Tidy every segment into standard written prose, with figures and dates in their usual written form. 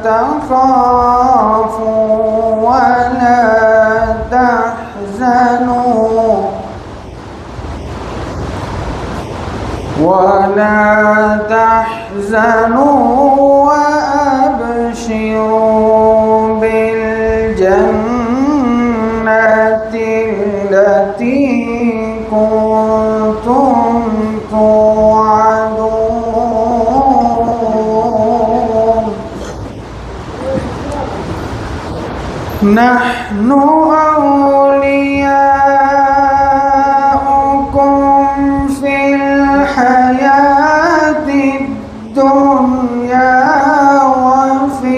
تخافوا ولا تحزنوا وأبشروا بالجنة التي كنتم توعدون نحن أولياؤكم في الحياة الدنيا وفي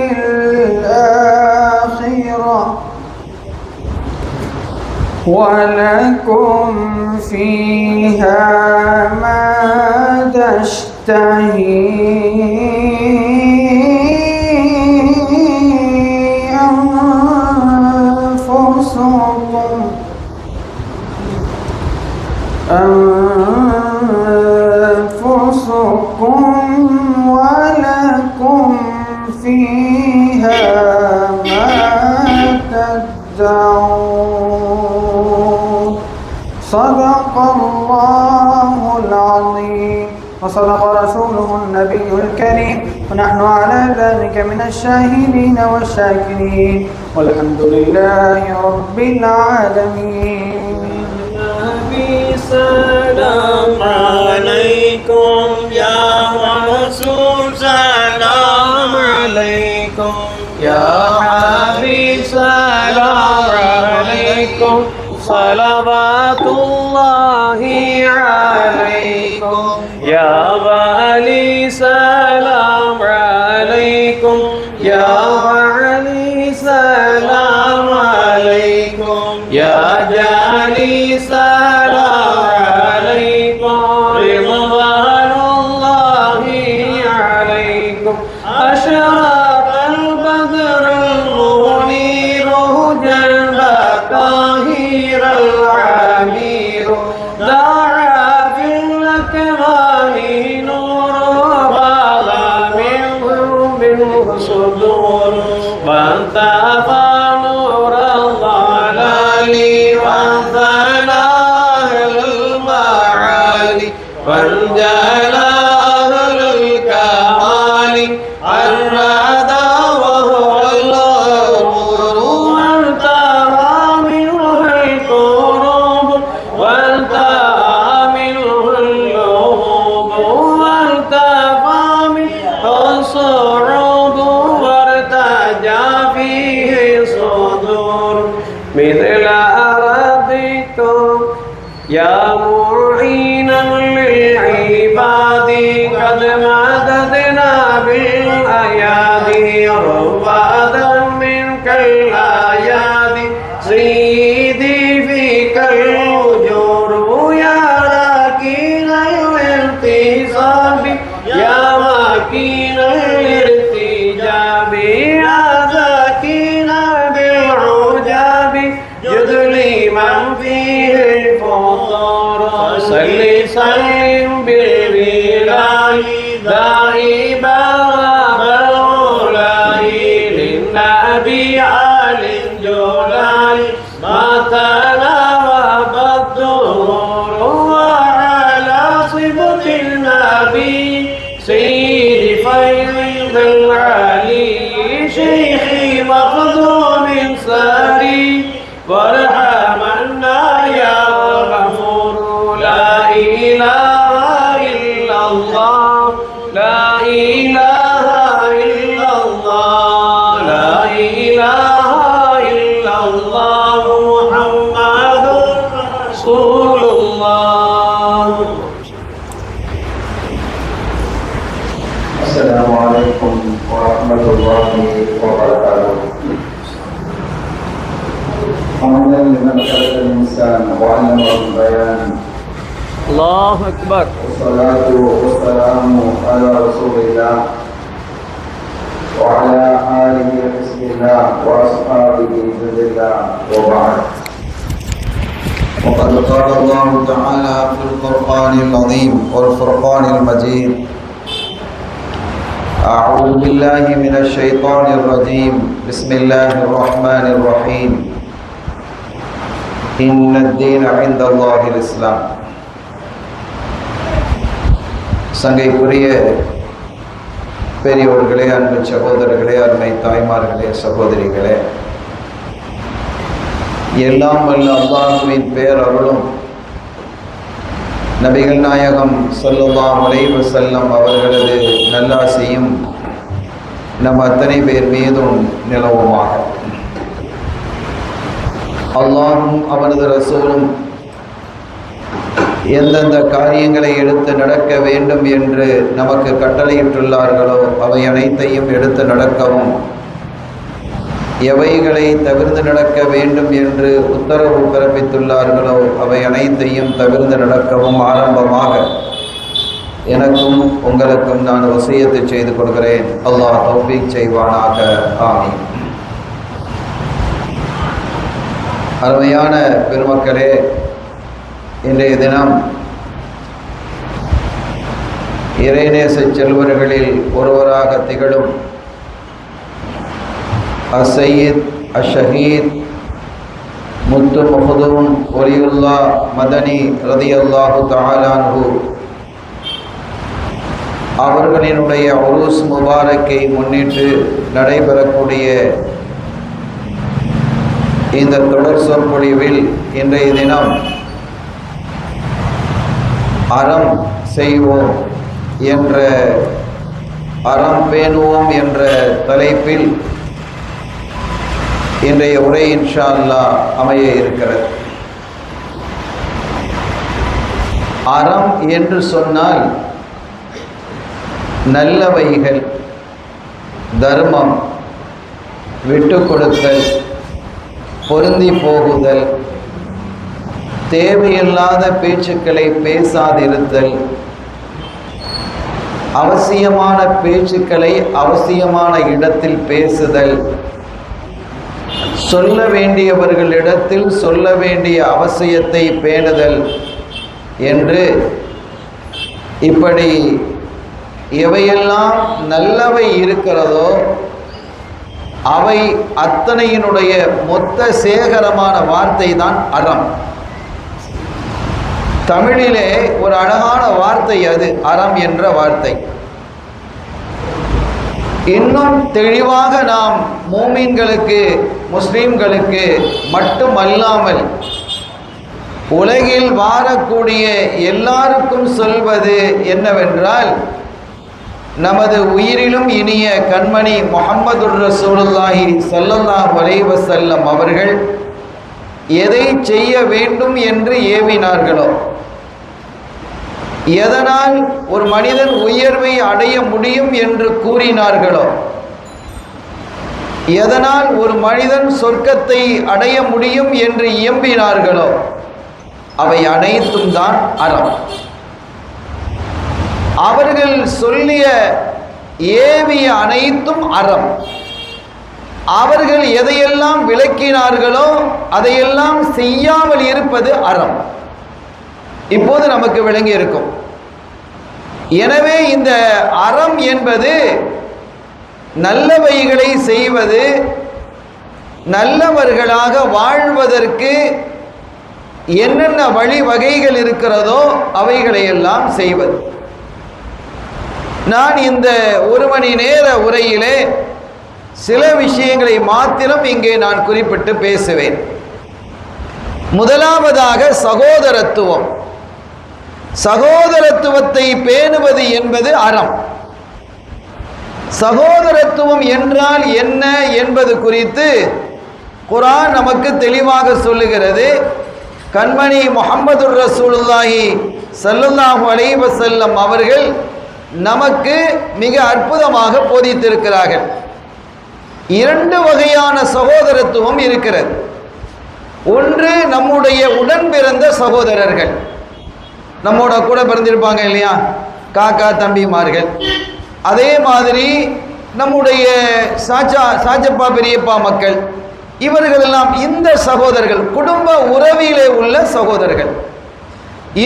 الآخرة ولكم فيها ما تشتهي أنفسكم ولكم فيها ما تدعون صدق الله العظيم وصدق رسوله النبي الكريم ونحن على ذلك من الشاهدين والشاكرين والحمد لله رب العالمين. سلام عليكم يا رسول سلام عليكم يا حبيب سلام عليكم صلوات الله عليكم يا غالي سلام عليكم يا علي سلام عليكم يا جالي سلام عليكم رضوان الله عليكم أشرق البدر المنير جلبا طاهر العمير دعا في الأكوان نور باغ منه صدور وانتفى نور الضلال وانثناه المعالي وانجلاه الكمال الردى وهو الغرور وانتهى منه الكروب وانتهى منه اللهوب وانتفى منه الصعود وارتجى فيه صدور مثل أرضكم يا معينا للعباد قد مددنا بالأيادي رفادا منك الأيادي سيدي فيك الأجور يا راكين الانتصاب يا ماكين الارتجاب يا ذاكين بالعجاب يدلي من فيه الفطور صل سلم بالبلاد دائما بالغلاء للنبي علي الجلال ما تناوى الدهور وعلى صبط النبي سيد فيض العلي شيخي مخدوم ساري وارحمنا يا غفور لا إله إلا الله لا إله إلا الله لا إله إلا الله محمد رسول الله. السلام عليكم ورحمة الله وبركاته. حمدا لمن خلق الإنسان وعلمه البيان. الله أكبر. والصلاة والسلام على رسول الله وعلى آله حزب الله وأصحابه جند الله وبعد. وقد قال الله تعالى في القرآن العظيم والفرقان المجيد: أعوذ بالله من الشيطان الرجيم بسم الله الرحمن الرحيم إن الدين عند الله الإسلام. சங்கைக்குரிய பெரியோர்களே, அன்பு சகோதரர்களே, அருமை தாய்மார்களே, சகோதரிகளே, எல்லாம் வல்ல அல்லாஹ்வின் பேரருளும் நபிகள் நாயகம் ஸல்லல்லாஹு அலைஹி வஸல்லம் அவர்களது நல்லாசியும் நம் அத்தனை பேர் மீதும் நிலவுமாக. அல்லாஹும் அவனது ரசூலும் எந்தெந்த காரியங்களை எடுத்து நடக்க வேண்டும் என்று நமக்கு கட்டளையிட்டுள்ளார்களோ அவை அனைத்தையும் எடுத்து நடக்கவும், எவைகளை தவிர்த்து நடக்க வேண்டும் என்று உத்தரவு பிறப்பித்துள்ளார்களோ அவை அனைத்தையும் தவிர்த்து நடக்கவும் ஆரம்பமாக எனக்கும் உங்களுக்கும் நான் வசியத்தை செய்து கொள்கிறேன். அல்லாஹ் தௌஃபீக் செய்வானாக. ஆமீன். அருமையான பெருமக்களே, இன்றைய தினம் இறைநேச செல்வர்களில் ஒருவராக திகழும் அஸ்ஸையீத் அஷ்ஷஹீத் முத்து மஹ்தூம் வலியுல்லா மதனி ரலியல்லாஹு தஆலா அன்ஹு அவர்களினுடைய உருஸ் முபாரக்கை முன்னிட்டு நடைபெறக்கூடிய இந்த தொடர் சொற்பொழிவில் இன்றைய தினம் அறம் செய்வோம் என்ற அறம் பேணுவோம் என்ற தலைப்பில் இன்றைய உரை இன்ஷா அல்லாஹ் அமைய இருக்கிறது. அறம் என்று சொன்னால் நல்லவைகள், தர்மம், விட்டு கொடுத்தல், பொருந்தி போகுதல், தேவையில்லாத பேச்சுக்களை பேசாதிருத்தல், அவசியமான பேச்சுக்களை அவசியமான இடத்தில் பேசுதல், சொல்ல வேண்டியவர்களிடத்தில் சொல்ல வேண்டிய அவசியத்தை பேணுதல் என்று இப்படி எவையெல்லாம் நல்லவை இருக்கிறதோ அவை அத்தனையினுடைய மொத்த சேகரமான வார்த்தை தான் அறம். தமிழிலே ஒரு அழகான வார்த்தை அது அறம் என்ற வார்த்தை. இன்னும் தெளிவாக நாம் மூமின்களுக்கு, முஸ்லிம்களுக்கு மட்டுமல்லாமல் உலகில் வாழக்கூடிய எல்லாருக்கும் சொல்வது என்னவென்றால், நமது உயிரிலும் இனிய கண்மணி முஹம்மதுர் ரசூலுல்லாஹி ஸல்லல்லாஹு அலைஹி வஸல்லம் அவர்கள் எதை செய்ய வேண்டும் என்று ஏவினார்களோ, எதனால் ஒரு மனிதன் உயர்வை அடைய முடியும் என்று கூறினார்களோ, எதனால் ஒரு மனிதன் சொர்க்கத்தை அடைய முடியும் என்று இயம்பினார்களோ அவை அனைத்தும் தான் அறம். அவர்கள் சொல்லிய ஏவிய அனைத்தும் அறம். அவர்கள் எதையெல்லாம் விளக்கினார்களோ அதையெல்லாம் செய்யாமல் இருப்பது அறம். இப்போது நமக்கு விளங்கி இருக்கும். எனவே இந்த அறம் என்பது நல்லவைகளை செய்வது, நல்லவர்களாக வாழ்வதற்கு என்னென்ன வழிவகைகள் இருக்கிறதோ அவைகளையெல்லாம் செய்வது. நான் இந்த ஒரு மணி நேர உரையிலே சில விஷயங்களை மாத்திரம் இங்கே நான் குறிப்பிட்டு பேசுவேன். முதலாவதாக சகோதரத்துவம். சகோதரத்துவத்தை பேணுவது என்பது அறம். சகோதரத்துவம் என்றால் என்ன என்பது குறித்து குர்ஆன் நமக்கு தெளிவாக சொல்லுகிறது. கண்மணி முஹம்மதுர் ரசூலுல்லாஹி ஸல்லல்லாஹு அலைஹி வஸல்லம் அவர்கள் நமக்கு மிக அற்புதமாக போதித்திருக்கிறார்கள். இரண்டு வகையான சகோதரத்துவம் இருக்கிறது. ஒன்று நம்முடைய உடன் பிறந்த சகோதரர்கள், நம்மோட கூட பிறந்திருப்பாங்க இல்லையா, காக்கா தம்பிமார்கள். அதே மாதிரி நம்முடைய சாச்சப்பா பெரியப்பா மக்கள், இவர்களெல்லாம் இந்த சகோதரர்கள், குடும்ப உறவிலே உள்ள சகோதரர்கள்.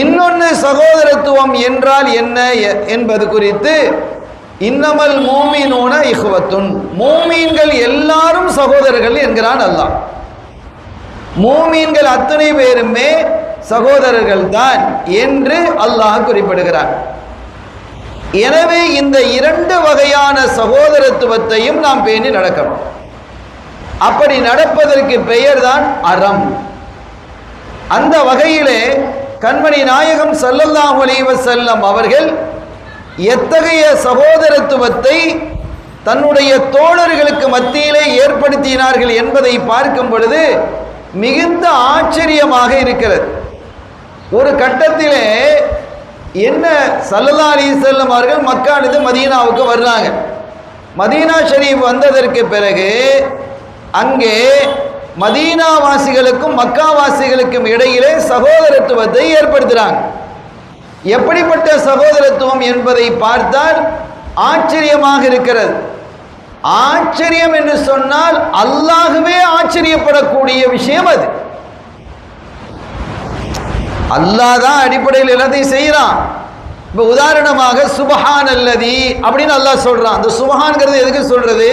இன்னொன்று சகோதரத்துவம் என்றால் என்ன என்பது குறித்து இன்னமல் மூமினூன இஹ்வத்துன், மூமீன்கள் எல்லாரும் சகோதரர்கள் என்கிறான் அல்லாஹ். மூமீன்கள் அத்தனை பேருமே சகோதரர்கள் தான் என்று அல்லாஹ் குறிப்பிடுகிறார். எனவே இந்த இரண்டு வகையான சகோதரத்துவத்தையும் நாம் பேணி நடக்கணும். அப்படி நடப்பதற்கு பெயர்தான் அறம். அந்த வகையிலே கண்மணி நாயகம் ஸல்லல்லாஹு அலைஹி வஸல்லம் அவர்கள் எத்தகைய சகோதரத்துவத்தை தன்னுடைய தோழர்களுக்கு மத்தியிலே ஏற்படுத்தினார்கள் என்பதை பார்க்கும் பொழுது மிகுந்த ஆச்சரியமாக இருக்கிறது. ஒரு கட்டத்திலே என்ன ஸல்லல்லாஹு அலைஹி வஸல்லம் அவர்கள் மக்காவிலிருந்து மதீனாவுக்கு வர்றாங்க. மதீனா ஷரீஃப் வந்ததற்கு பிறகு அங்கே மதீனாவாசிகளுக்கும் மக்காவாசிகளுக்கும் இடையிலே சகோதரத்துவத்தை ஏற்படுத்துகிறாங்க. எப்படிப்பட்ட சகோதரத்துவம் என்பதை பார்த்தால் ஆச்சரியமாக இருக்கிறது. ஆச்சரியம் என்று சொன்னால் அல்லாஹ்வே ஆச்சரியப்படக்கூடிய விஷயம் அது. அல்லாஹ் தான் அடிப்படையில் எல்லாத்தையும் செய்யறான். இப்போ உதாரணமாக சுபஹானல்லதி அப்படின்னு அல்லாஹ் சொல்றான். அந்த சுபஹான்ங்கிறது எதுக்கு சொல்றது?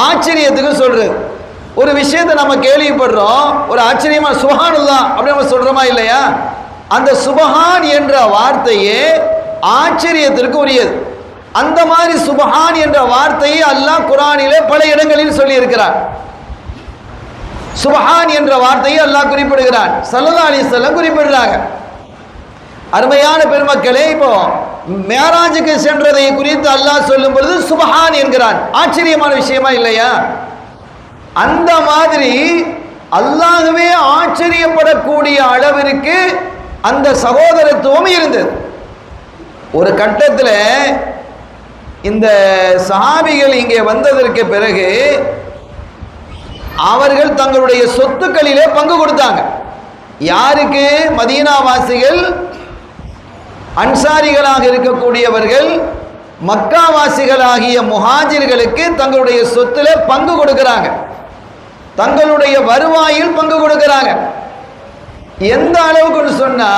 ஆச்சரியத்துக்கு சொல்றது. ஒரு விஷயத்தை நம்ம கேள்விப்படுறோம், ஒரு ஆச்சரியமா சுபஹானல்லாஹ் அப்படி நம்ம சொல்றோமா இல்லையா? அந்த சுபஹான் என்ற வார்த்தையே ஆச்சரியத்திற்கு உரியது. அந்த மாதிரி சுபஹான் என்ற வார்த்தையை அல்லாஹ் குர்ஆனிலே பல இடங்களில் சொல்லி இருக்கிறார். சுபஹான் என்ற வார்த்தையை அல்லாஹ் குறிப்பிடுகிறான், ஸல்லல்லாஹு அலைஹி வஸல்லம் குறிப்பிடுறாங்க. அருமையான பெருமக்களே, இப்போ மேராஜுக்கு சென்றதை குறித்து அல்லாஹ் சொல்லும் பொழுது சுபஹான் என்கிறான். ஆச்சரியமான விஷயமா இல்லையா? அந்த மாதிரி அல்லாஹ்வே ஆச்சரியப்படக்கூடிய அளவிற்கு அந்த சகோதரத்துவம் இருந்தது. ஒரு கட்டத்தில் இந்த சஹாபிகள் இங்கே வந்ததற்கு பிறகு அவர்கள் தங்களுடைய சொத்துக்களிலே பங்கு கொடுத்தாங்க. யாருக்கு? மதீனாவாசிகள், அன்சாரிகளாக இருக்கக்கூடியவர்கள் மக்காவாசிகளாகிய முஹாஜிர்களுக்கு தங்களுடைய சொத்துல பங்கு கொடுக்கிறாங்க, தங்களுடைய வருவாயில் பங்கு கொடுக்கிறாங்க. எந்த அளவுக்குன்னு சொன்னா,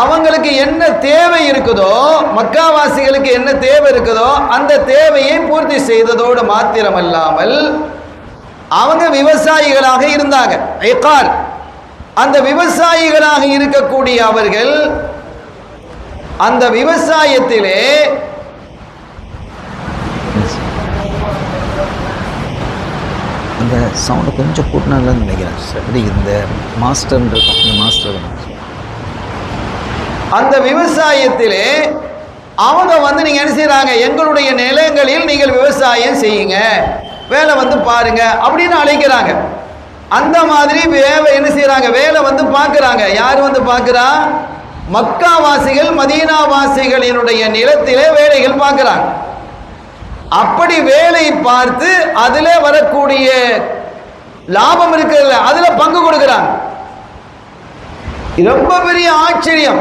அவங்களுக்கு என்ன தேவை இருக்குதோ, மக்காவாசிகளுக்கு என்ன தேவை இருக்குதோ அந்த தேவையை பூர்த்தி செய்ததோடு மாத்திரமல்லாமல் அவங்க விவசாயிகளாக இருந்தாங்க. இகார், அந்த விவசாயிகளாக இருக்கக்கூடிய அவர்கள் அந்த விவசாயத்திலே அந்த சவுண்டை கொஞ்சம் கூட்டினாங்கன்னு நினைக்கிறேன். சரி, இந்த மாஸ்டர் இருக்கும், இந்த மாஸ்டர் அந்த விவசாயத்திலே அவங்க வந்து நீங்க என்ன செய்யறாங்க, எங்களுடைய நிலங்களில் நீங்கள் விவசாயம் செய்யுங்க, வேலை வந்து பாருங்க அப்படின்னு அழைக்கிறாங்க. அந்த மாதிரி வேலை என்ன செய்யறாங்க, வேலை வந்து பார்க்கறாங்க. யார் வந்து பார்க்கறா? மக்காவாசிகள் மதீனாவாசிகளினுடைய நிலத்திலே வேலைகள் பார்க்கறாங்க. அப்படி வேலை பார்த்து அதுல வரக்கூடிய லாபம் இருக்கிறதுல அதுல பங்கு கொடுக்கிறாங்க. ரொம்ப பெரிய ஆச்சரியம்.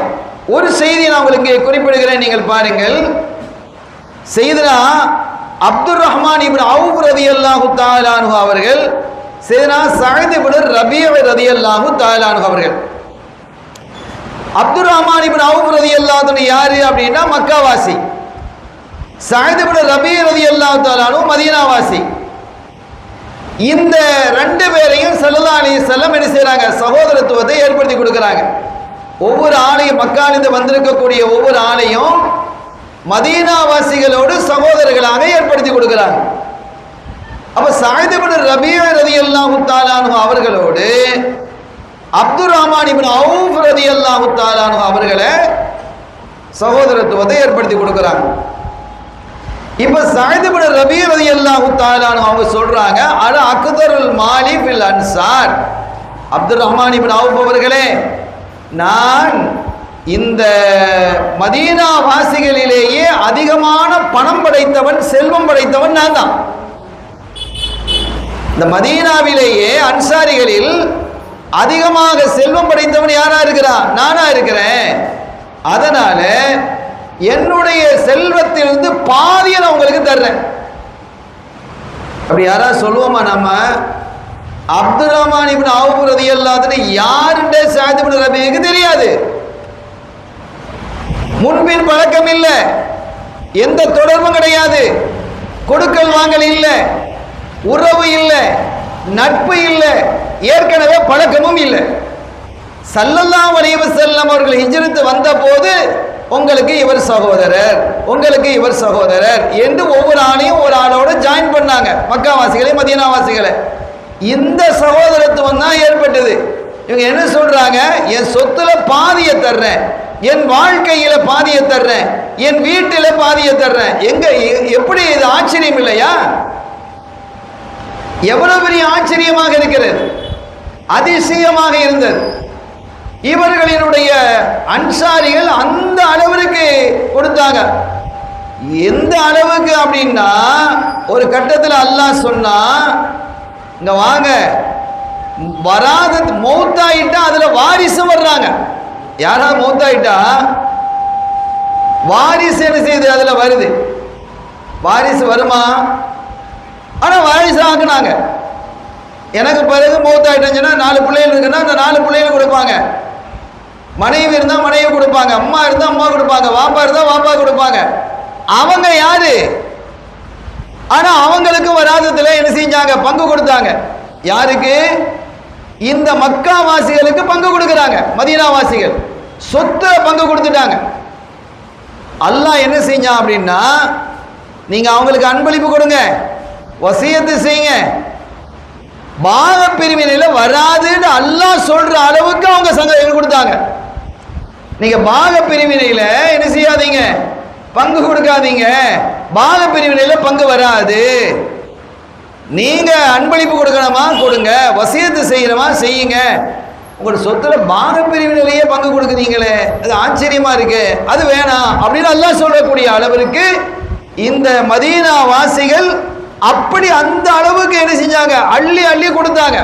ஒரு செய்தி நான் உங்களுக்கு குறிப்பிடுகிறேன், நீங்கள் பாருங்கள். செய்தனா அப்துர் ரஹ்மான் இப்னு அவுஃப் ரலியல்லாஹு தஆலா அன்ஹு அவர்கள், செய்தனா சஅத் இப்னு ரபீஅ ரலியல்லாஹு தஆலா அன்ஹு அவர்கள். அப்துர் ரஹ்மான் இப்னு அவுஃப் ரலியல்லாஹு அன்ஹு யாரு அப்படின்னா மக்காவாசி. சஅத் இப்னு ரபீஅ ரலியல்லாஹு தஆலா அன்ஹு மதீனாவாசி. இந்த ரெண்டு பேரையும் ஸல்லல்லாஹு அலைஹி வஸல்லம் என்ன செய்றாங்க, சகோதரத்துவத்தை ஏற்படுத்தி கொடுக்கறாங்க. ஒவ்வொரு ஆளையும், மக்காலிருந்து வந்திருக்கக்கூடிய ஒவ்வொரு ஆளையும் மதீனாவாசிகளோடு சகோதரர்களாக ஏற்படுத்தி கொடுக்கிறாங்க. அப்ப சஅத் இப்னு ரபீஅ ரலியல்லாஹு தஆலா அன்ஹு அவர்களோடு அப்துர் ரஹ்மான் இப்னு அவுஃப் ரலியல்லாஹு தஆலா அன்ஹு அவர்களை சகோதரத்துவத்தை ஏற்படுத்தி கொடுக்கிறாங்க. இப்ப சஅத் இப்னு ரபீஅ ரலியல்லாஹு தஆலா அன்ஹு அவங்க சொல்றாங்க, அல அக்தருல் மாலி ஃபில் அன்சார், அப்துர் ரஹ்மான் இப்னு அவுஃப் அவர்களே, நான் இந்த மதீனா வாசிகளிலேயே அதிகமான பணம் படைத்தவன், செல்வம் படைத்தவன் நான் தான். இந்த மதீனாவிலேயே அன்சாரிகளில் அதிகமாக செல்வம் படைத்தவன் யாரா இருக்கிறான்? நானா இருக்கிறேன். அதனால என்னுடைய செல்வத்திலிருந்து பாதியை நான் உங்களுக்கு தர்றேன். அப்படி யாரா சொல்லுவோமா நம்ம? அப்துர் ரஹ்மான் இப்னு அவுஃப் ரலியல்லாஹு அன்ஹு யாருன்னே சஅத் இப்னு ரபீஅக்கு தெரியாது, முன்பின் பழக்கம் இல்லை. எந்த தொடர்பும் கிடையாது, கொடுக்கல் வாங்கல் இல்லை, உறவு இல்லை, நட்பு இல்லை, ஏற்கனவே பழக்கமும் இல்லை. ஸல்லல்லாஹு அலைஹி வஸல்லம் அவர்கள் ஹிஜ்ரத் வந்த போது உங்களுக்கு இவர் சகோதரர், உங்களுக்கு இவர் சகோதரர் என்று ஒவ்வொரு ஆணையும் ஒரு ஆளோட ஜாயின் பண்ணாங்க, மக்காவாசிகளை மதீனாவாசிகளை. இந்த சகோதரத்துவம் தான் ஏற்பட்டது. இவங்க என்ன சொல்றாங்க, என் சொத்துல பாதியை தர்றேன், என் வாழ்க்கையில பாதியை தர்றேன், என் வீட்டில பாதியை தர்றேன். எங்க எப்படி இது ஆச்சரியம் இல்லையா? எவ்வளவு பெரிய ஆச்சரியமாக இருக்கிறது, அதிசயமாக இருந்தது. இவர்களினுடைய அன்சாரிகள் அந்த அளவிற்கு கொடுத்தாங்க. எந்த அளவுக்கு அப்படின்னா, ஒரு கட்டத்தில் அல்லாஹ் சொன்னா, இங்க வாங்க, வராத மௌத்தாயிட்டா அதுல வாரிசு வர்றாங்க. யாராவது மௌத்தாயிட்டா வாரிசு என்ன செய்யுது, அதுல வருது. வாரிசு வருமா? ஆனா வாரிசு ஆக்குனாங்க. எனக்கு பிறகு மௌத்தாயிட்டா 4 பிள்ளைகள் இருக்குன்னா அந்த 4 பிள்ளைகள் கொடுப்பாங்க. மனைவி இருந்தா மனைவி கொடுப்பாங்க, அம்மா இருந்தா அம்மா கொடுப்பாங்க, வாப்பா இருந்தா வாப்பா கொடுப்பாங்க. அவங்க யாரு? ஆனா அவங்களுக்கு வராததுல என்ன செஞ்சாங்க, பங்கு கொடுத்தாங்க. யாருக்கு? இந்த மக்கா வாசிகளுக்கு பங்கு கொடுக்கறாங்க. மதீனா வாசிகள் சொத்தை பங்கு கொடுத்துட்டாங்க. அல்லாஹ் என்ன செஞ்சான் அப்படின்னா, நீங்க அவங்களுக்கு அன்பளிப்பு கொடுங்க, வசியத்து செய்யுங்க, பாக பிரிவினையில வராதுன்னு அல்லாஹ் சொல்ற அளவுக்கு அவங்க சங்கம் கொடுத்தாங்க. நீங்க பாக பிரிவினையில என்ன செய்யாதீங்க, பங்கு கொடுக்காதீங்க, பாக பிரிவினையில பங்கு வராது. நீங்க அன்பளிப்பு கொடுக்கணுமா கொடுங்க, வசியத்து செய்யணுமா செய்யுங்க. உங்களோட சொத்துல பாக பிரிவினையிலேயே பங்கு கொடுக்குறீங்களே, அது ஆச்சரியமா இருக்கு, அது வேணாம் அப்படின்னு அல்லாஹ் சொல்லக்கூடிய அளவிற்கு இந்த மதீனா வாசிகள் அப்படி அந்த அளவுக்கு என்ன செஞ்சாங்க, அள்ளி அள்ளி கொடுத்தாங்க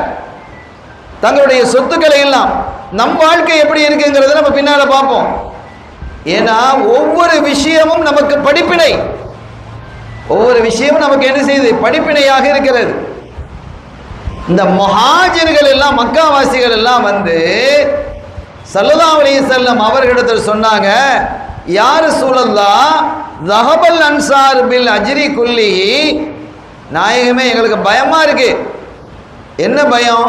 தங்களுடைய சொத்துக்களை எல்லாம். நம் வாழ்க்கை எப்படி இருக்குங்கிறத நம்ம பின்னால பார்ப்போம். ஏன்னா ஒவ்வொரு விஷயமும் நமக்கு படிப்பினை, ஒவ்வொரு விஷயமும் நமக்கு என்ன செய்யுது, படிப்பினையாக இருக்கிறது. இந்த முஹாஜிர்கள் எல்லாம் மக்காவாசிகள் எல்லாம் வந்து ஸல்லல்லாஹு அலைஹி வஸல்லம் அவர்களிடத்தில் சொன்னாங்க, யா ரசூலல்லாஹ் ஸஹபல் அன்சார் பில் அஜ்ரி குல்லிஹி. நாயகமே, எங்களுக்கு பயமா இருக்கு. என்ன பயம்?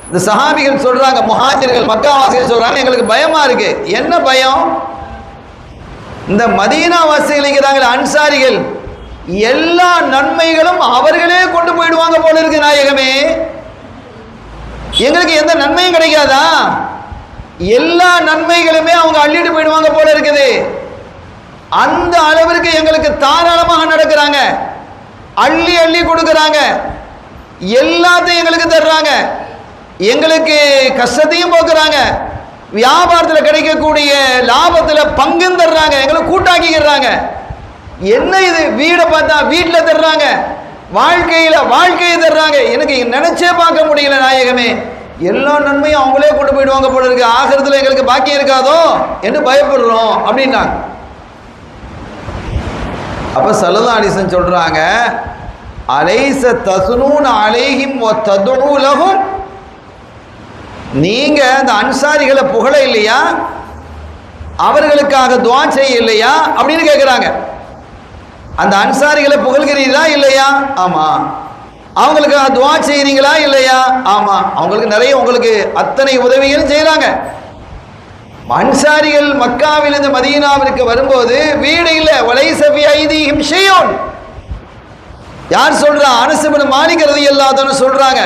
இந்த சஹாபிகள் சொல்றாங்க, முஹாஜிர்கள் மக்காவாசிகள் சொல்றாங்க, எங்களுக்கு பயமா இருக்கு. என்ன பயம்? இந்த மதீனா வாசிகள் அன்சாரிகள் எல்லா நன்மைகளும் அவர்களே கொண்டு போயிடுவாங்க போல இருக்கு நாயகமே, எங்களுக்கு எந்த நன்மையும் கிடைக்காதா? எல்லா நன்மைகளுமே அவங்க அள்ளிட்டு போயிடுவாங்க போல இருக்குது. அந்த அளவிற்கு எங்களுக்கு தாராளமாக நடக்கிறாங்க, அள்ளி அள்ளி கொடுக்கறாங்க, எல்லாத்தையும் எங்களுக்கு தர்றாங்க, எங்களுக்கு கஷ்டத்தையும் போக்குறாங்க, வியாபாரத்தில் கிடைக்கக்கூடிய லாபத்தில் பங்கும் தர்றாங்க, எங்களை கூட்டாக்கிக்கிறாங்க. என்ன இது? வீடை பார்த்தா வீட்டில் தர்றாங்க, வாழ்க்கையை தர்றாங்க. எனக்கு நினைச்சே பார்க்க முடியல நாயகமே, எல்லா நன்மையும் அவங்களே கொண்டு போயிடுவாங்க போல இருக்கு, ஆகிறதுல எங்களுக்கு பாக்கியம் இருக்காதோ என்று பயப்படுறோம் அப்படின்னாங்க. அப்ப ஸல்லல்லாஹு அலைஹி வஸல்லம் சொல்றாங்க, அலைஸ தஸ்னூன அலைஹிம் வ ததுஉ லஹும். நீங்க அந்த அன்சாரிகளை புகழ இல்லையா, அவர்களுக்காக துஆ செய்ய இல்லையா அப்படின்னு கேட்கிறாங்க. அந்த அன்சாரிகளை புகழ்கிறீர்களா இல்லையா? ஆமா. அவங்களுக்காக துஆ செய்றீங்களா இல்லையா? ஆமா. அவங்களுக்கு நிறைய உங்களுக்கு அத்தனை உதவிகள் செய்யறாங்க. அன்சாரிகள் மக்காவிலிருந்து மதீனாவிற்கு வரும்போது வீடு இல்லை, வலைஸ ஃபீ ஐதீஹிம் ஷைஉன். யார் சொல்றா? அனஸ் இப்னு மாலிக் ரலியல்லாஹு அன்ஹு சொல்றாங்க,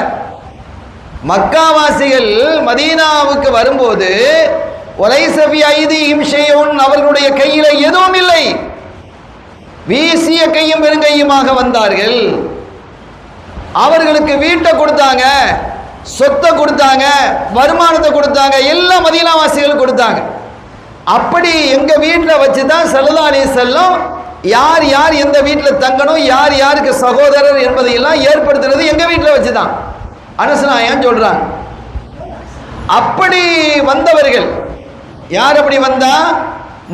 மக்காவாசிகள் மதீனாவுக்கு வரும்போது வலைஸ ஃபீ ஐதீஹிம் ஷைஉன், அவர்களுடைய கையில எதுவும் இல்லை, வீசிய கையும் வெறுங்கையுமாக வந்தார்கள். அவர்களுக்கு வீட்டை கொடுத்தாங்க, சொத்தை கொடுத்தாங்க, வருமானத்தை கொடுத்தாங்க, எல்லா மதீனாவாசிகளும் கொடுத்தாங்க. அப்படி எங்க வீட்டில் வச்சு தான் ஸல்லல்லாஹு அலைஹி வஸல்லம் யார் யார் எந்த வீட்டில் தங்கணும், யார் யாருக்கு சகோதரர் என்பதையெல்லாம் ஏற்படுத்துறது எங்க வீட்டில் வச்சு தான். அனஸ் நாயகம் சொல்றாங்க, அப்படி வந்தவர்கள் யார்? அப்படி வந்தா